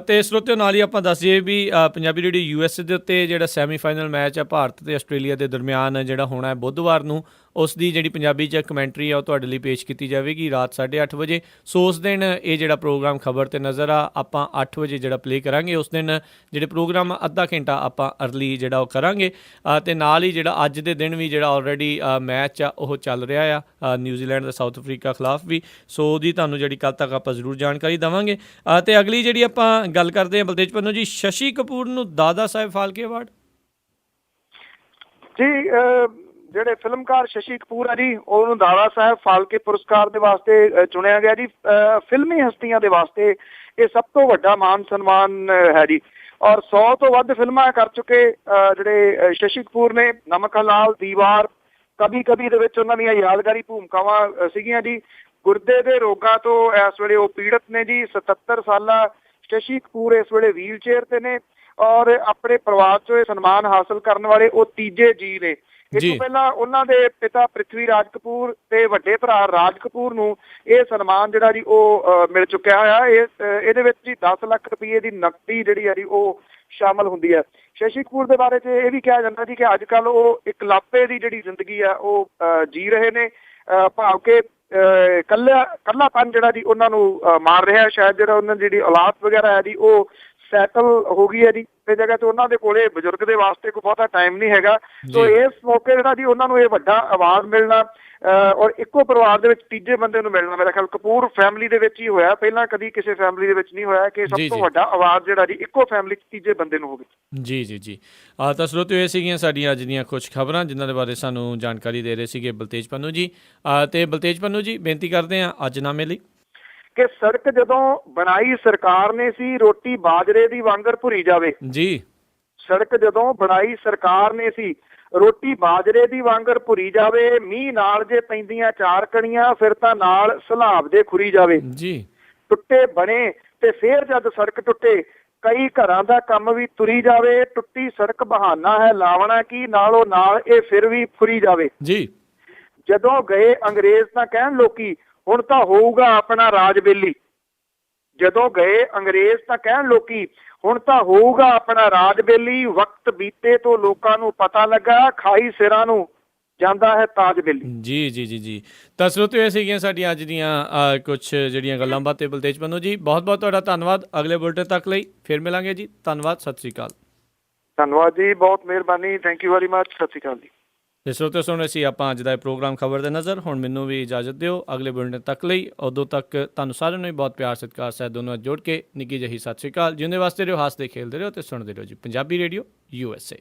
ਤੇ ਸਰੋਤਿਓ ਨਾਲ ਹੀ ਆਪਾਂ ਦੱਸ ਦਈਏ ਵੀ ਪੰਜਾਬੀ ਰੇਡੀਓ USA ਦੇ ਉੱਤੇ ਜਿਹੜਾ ਸੈਮੀਫਾਈਨਲ ਮੈਚ ਹੈ ਭਾਰਤ ਤੇ ਆਸਟ੍ਰੇਲੀਆ ਦੇ ਦਰਮਿਆਨ ਜਿਹੜਾ ਹੋਣਾ ਹੈ ਬੁੱਧਵਾਰ ਨੂੰ, ਉਸ ਦੀ ਜਿਹੜੀ ਪੰਜਾਬੀ 'ਚ ਕਮੈਂਟਰੀ ਆ ਉਹ ਤੁਹਾਡੇ ਲਈ ਪੇਸ਼ ਕੀਤੀ ਜਾਵੇਗੀ ਰਾਤ 8:30 ਵਜੇ। ਸੋ ਉਸ ਦਿਨ ਇਹ ਜਿਹੜਾ ਪ੍ਰੋਗਰਾਮ ਖਬਰ ਤੇ ਨਜ਼ਰ ਆ ਆਪਾਂ 8 ਵਜੇ ਜਿਹੜਾ ਪਲੇ ਕਰਾਂਗੇ। ਉਸ ਦਿਨ ਜਿਹੜੇ ਪ੍ਰੋਗਰਾਮ ਅੱਧਾ ਘੰਟਾ ਆਪਾਂ ਅਰਲੀ ਜਿਹੜਾ ਉਹ ਕਰਾਂਗੇ। ਅਤੇ ਨਾਲ ਹੀ ਜਿਹੜਾ ਅੱਜ ਦੇ ਦਿਨ ਵੀ ਜਿਹੜਾ ਆਲਰੇਡੀ ਮੈਚ ਆ ਉਹ ਚੱਲ ਰਿਹਾ ਆ ਨਿਊਜ਼ੀਲੈਂਡ ਦਾ ਸਾਊਥ ਅਫਰੀਕਾ ਖਿਲਾਫ ਵੀ। ਸੋ ਉਹਦੀ ਤੁਹਾਨੂੰ ਜਿਹੜੀ ਕੱਲ੍ਹ ਤੱਕ ਆਪਾਂ ਜ਼ਰੂਰ ਜਾਣਕਾਰੀ ਦੇਵਾਂਗੇ। ਅਤੇ ਅਗਲੀ ਜਿਹੜੀ ਆਪਾਂ ਗੱਲ ਕਰਦੇ ਹਾਂ ਬਲਤੇਜ ਪੰਨੂ ਜੀ, ਸ਼ਸ਼ੀ ਕਪੂਰ ਨੂੰ ਦਾਦਾ ਸਾਹਿਬ ਫਾਲਕੇ ਅਵਾਰਡ ਜੀ। ਜਿਹੜੇ ਫਿਲਮਕਾਰ ਸ਼ਸ਼ੀ ਕਪੂਰ ਆ ਜੀ, ਉਹਨੂੰ ਦਾਦਾ ਸਾਹਿਬ ਫਾਲਕੇ ਪੁਰਸਕਾਰ ਦੇ ਵਾਸਤੇ ਚੁਣਿਆ ਗਿਆ ਜੀ। ਫਿਲਮੀ ਹਸਤੀਆਂ ਦੇ ਵਾਸਤੇ ਇਹ ਸਭ ਤੋਂ ਵੱਡਾ ਮਾਨ ਸਨਮਾਨ ਹੈ ਜੀ। ਔਰ 100 ਤੋਂ ਵੱਧ ਫਿਲਮਾਂ ਕਰ ਚੁੱਕੇ ਜਿਹੜੇ ਸ਼ਸ਼ੀ ਕਪੂਰ ਨੇ। ਨਮਕ ਹਲਾਲ, ਦੀਵਾਰ, ਕਭੀ ਕਭੀ ਦੇ ਵਿੱਚ ਉਹਨਾਂ ਦੀਆਂ ਯਾਦਗਾਰੀ ਭੂਮਿਕਾਵਾਂ ਸੀਗੀਆਂ ਜੀ। ਗੁਰਦੇ ਦੇ ਰੋਗਾਂ ਤੋਂ ਇਸ ਵੇਲੇ ਉਹ ਪੀੜਤ ਨੇ ਜੀ। 77 ਸਾਲਾ ਸ਼ਸ਼ੀ ਕਪੂਰ ਇਸ ਵੇਲੇ ਵੀਲ ਚੇਅਰ ਤੇ ਨੇ ਔਰ ਆਪਣੇ ਪਰਿਵਾਰ 'ਚੋਂ ਇਹ ਸਨਮਾਨ ਹਾਸਲ ਕਰਨ ਵਾਲੇ ਉਹ ਤੀਜੇ ਜੀ ਨੇ। ਇਸ ਤੋਂ ਪਹਿਲਾਂ ਉਹਨਾਂ ਦੇ ਪਿਤਾ ਪ੍ਰਿਥਵੀ ਰਾਜ ਕਪੂਰ ਤੇ ਵੱਡੇ ਭਰਾ ਰਾਜ ਕਪੂਰ ਨੂੰ ਇਹ ਸਨਮਾਨ ਜਿਹੜਾ ਜੀ ਉਹ ਮਿਲ ਚੁੱਕਿਆ ਹੋਇਆ। ਇਹਦੇ ਵਿੱਚ ਜੀ 10 ਲੱਖ ਰੁਪਏ ਦੀ ਨਕਦੀ ਜਿਹੜੀ ਆ ਜੀ ਉਹ ਸ਼ਾਮਲ ਹੁੰਦੀ ਹੈ। ਸ਼ਸ਼ੀ ਕਪੂਰ ਦੇ ਬਾਰੇ 'ਚ ਇਹ ਵੀ ਕਿਹਾ ਜਾਂਦਾ ਜੀ ਕਿ ਅੱਜ ਕੱਲ੍ਹ ਉਹ ਇਕਲਾਪੇ ਦੀ ਜਿਹੜੀ ਜ਼ਿੰਦਗੀ ਆ ਉਹ ਜੀ ਰਹੇ ਨੇ, ਭਾਵ ਕਿ ਇਕੱਲਾਪਨ ਜਿਹੜਾ ਜੀ ਉਹਨਾਂ ਨੂੰ ਮਾਰ ਰਿਹਾ। ਸ਼ਾਇਦ ਜਿਹੜਾ ਉਹਨਾਂ ਦੀ ਜਿਹੜੀ ਔਲਾਦ ਵਗੈਰਾ ਹੈ ਜੀ ਉਹ ਸੈਟਲ ਹੋ ਗਈ ਹੈ ਜੀ ਤੇ ਜਗ੍ਹਾ ਤੇ ਉਹਨਾਂ ਦੇ ਕੋਲੇ ਬਜ਼ੁਰਗ ਦੇ ਵਾਸਤੇ ਕੋਈ ਬਹੁਤਾ ਟਾਈਮ ਨਹੀਂ ਹੈਗਾ। ਸੋ ਇਸ ਮੌਕੇ ਜਿਹੜਾ ਜੀ ਉਹਨਾਂ ਨੂੰ ਇਹ ਵੱਡਾ ਅਵਾਰਡ ਮਿਲਣਾ ਔਰ ਇੱਕੋ ਪਰਿਵਾਰ ਦੇ ਵਿੱਚ ਤੀਜੇ ਬੰਦੇ ਨੂੰ ਮਿਲਣਾ, ਮੇਰਾ ਖਿਆਲ ਕਪੂਰ ਫੈਮਿਲੀ ਦੇ ਵਿੱਚ ਹੀ ਹੋਇਆ। ਪਹਿਲਾਂ ਕਦੀ ਕਿਸੇ ਫੈਮਿਲੀ ਦੇ ਵਿੱਚ ਨਹੀਂ ਹੋਇਆ ਕਿ ਸਭ ਤੋਂ ਵੱਡਾ ਅਵਾਰਡ ਜਿਹੜਾ ਜੀ ਇੱਕੋ ਫੈਮਿਲੀ 'ਚ ਤੀਜੇ ਬੰਦੇ ਨੂੰ ਹੋਵੇ। ਜੀ ਤਾਂ ਸਰੋਤਿਓ ਇਹ ਸੀਗੀਆਂ ਸਾਡੀਆਂ ਅੱਜ ਦੀਆਂ ਕੁਝ ਖਬਰਾਂ ਜਿਨ੍ਹਾਂ ਦੇ ਬਾਰੇ ਸਾਨੂੰ ਜਾਣਕਾਰੀ ਦੇ ਰਹੇ ਸੀਗੇ ਬਲਤੇਜ ਪੰਨੂ ਜੀ। ਤੇ ਬਲਤੇਜ ਪੰਨੂ ਜੀ ਬੇਨਤੀ ਕਰਦੇ ਹਾਂ ਅੱਜ ਨਾਮੇ ਲਈ ਕਿ ਸੜਕ ਜਦੋਂ ਬਣਾਈ ਸਰਕਾਰ ਨੇ ਸੀ, ਰੋਟੀ ਬਾਜਰੇ ਦੀ ਵਾਂਗਰ ਭੁਰੀ ਜਾਵੇ ਜੀ। ਸੜਕ ਜਦੋਂ ਬਣਾਈ ਸਰਕਾਰ ਨੇ ਸੀ, ਰੋਟੀ ਬਾਜਰੇ ਦੀ ਵਾਂਗਰ ਭੁਰੀ ਜਾਵੇ। ਮੀਂਹ ਨਾਲ ਜੇ ਪੈਂਦੀਆਂ 4 ਕਣੀਆਂ, ਫਿਰ ਤਾਂ ਨਾਲ ਸਲਾਬ ਦੇ ਖੁਰੀ ਜਾਵੇ ਜੀ। ਟੁੱਟੇ ਬਣੇ ਤੇ ਫੇਰ ਜਦ ਸੜਕ ਟੁੱਟੇ, ਕਈ ਘਰਾਂ ਦਾ ਕੰਮ ਵੀ ਤੁਰੀ ਜਾਵੇ। ਟੁੱਟੀ ਸੜਕ ਬਹਾਨਾ ਹੈ ਲਾਵਣਾ ਕੀ, ਨਾਲੋਂ ਨਾਲ ਇਹ ਫਿਰ ਵੀ ਫੁਰੀ ਜਾਵੇ ਜੀ। ਜਦੋਂ ਗਏ ਅੰਗਰੇਜ਼ ਤਾਂ ਕਹਿਣ ਲੋਕੀ, ਹੁਣ ਤਾਂ ਹੋਊਗਾ ਆਪਣਾ ਰਾਜ ਬੇਲੀ। ਜਦੋਂ ਗਏ ਅੰਗਰੇਜ਼ ਤਾਂ ਕਹਿਣ ਲੋਕੀ, ਹੁਣ ਤਾਂ ਹੋਊਗਾ ਆਪਣਾ ਰਾਜ ਬੇਲੀ। ਵਕਤ ਬੀਤੇ ਤੋਂ ਲੋਕਾਂ ਨੂੰ ਪਤਾ ਲੱਗਾ, ਖਾਈ ਸਿਰਾਂ ਨੂੰ ਜਾਂਦਾ ਹੈ ਤਾਜ ਬੇਲੀ। ਜੀ। ਤਾਂ ਸਰੋਤਿਓ ਇਹ ਸੀਗੀਆਂ ਸਾਡੀਆਂ ਅੱਜ ਦੀਆਂ ਕੁਝ ਜਿਹੜੀਆਂ ਗੱਲਾਂ ਬਾਤਾਂ। ਬਲਤੇਜ ਪੰਨੂ ਜੀ ਬਹੁਤ ਬਹੁਤ ਤੁਹਾਡਾ ਧੰਨਵਾਦ। ਅਗਲੇ ਬੁਲੇਟਿਨ ਤੱਕ ਲਈ ਫਿਰ ਮਿਲਾਂਗੇ ਜੀ। ਧੰਨਵਾਦ, ਸਤਿ ਸ਼੍ਰੀ ਅਕਾਲ। ਧੰਨਵਾਦ ਜੀ, ਬਹੁਤ ਮਿਹਰਬਾਨੀ, ਥੈਂਕ ਯੂ ਵੈਰੀ ਮਚ, ਸਤਿ ਸ਼੍ਰੀ ਅਕਾਲ ਜੀ। ਤੇ ਸਰੋਤਿਓ ਸੁਣ ਸੀ ਆਪਾਂ ਅੱਜ ਦਾ ਪ੍ਰੋਗਰਾਮ ਖਬਰ ਦੇ ਨਜ਼ਰ। ਹੁਣ ਮੈਨੂੰ ਵੀ ਇਜਾਜ਼ਤ ਦਿਓ ਅਗਲੇ ਬੁਲੇਟਿਨ ਤੱਕ ਲਈ। ਉਦੋਂ ਤੱਕ ਤੁਹਾਨੂੰ ਸਾਰਿਆਂ ਨੂੰ ਬਹੁਤ ਪਿਆਰ ਸਤਿਕਾਰ ਸਹਿਤ ਦੋਨੋਂ ਜੋੜ ਕੇ ਨਿੱਕੀ ਜਿਹੀ ਸਤਿ ਸ਼੍ਰੀ ਅਕਾਲ। ਜਿਉਂਦੇ ਵਾਸਤੇ ਰਹੋ, ਹੱਸਦੇ ਖੇਲਦੇ ਰਹੋ ਤੇ ਸੁਣਦੇ ਰਹੋ ਜੀ ਪੰਜਾਬੀ ਰੇਡੀਓ USA।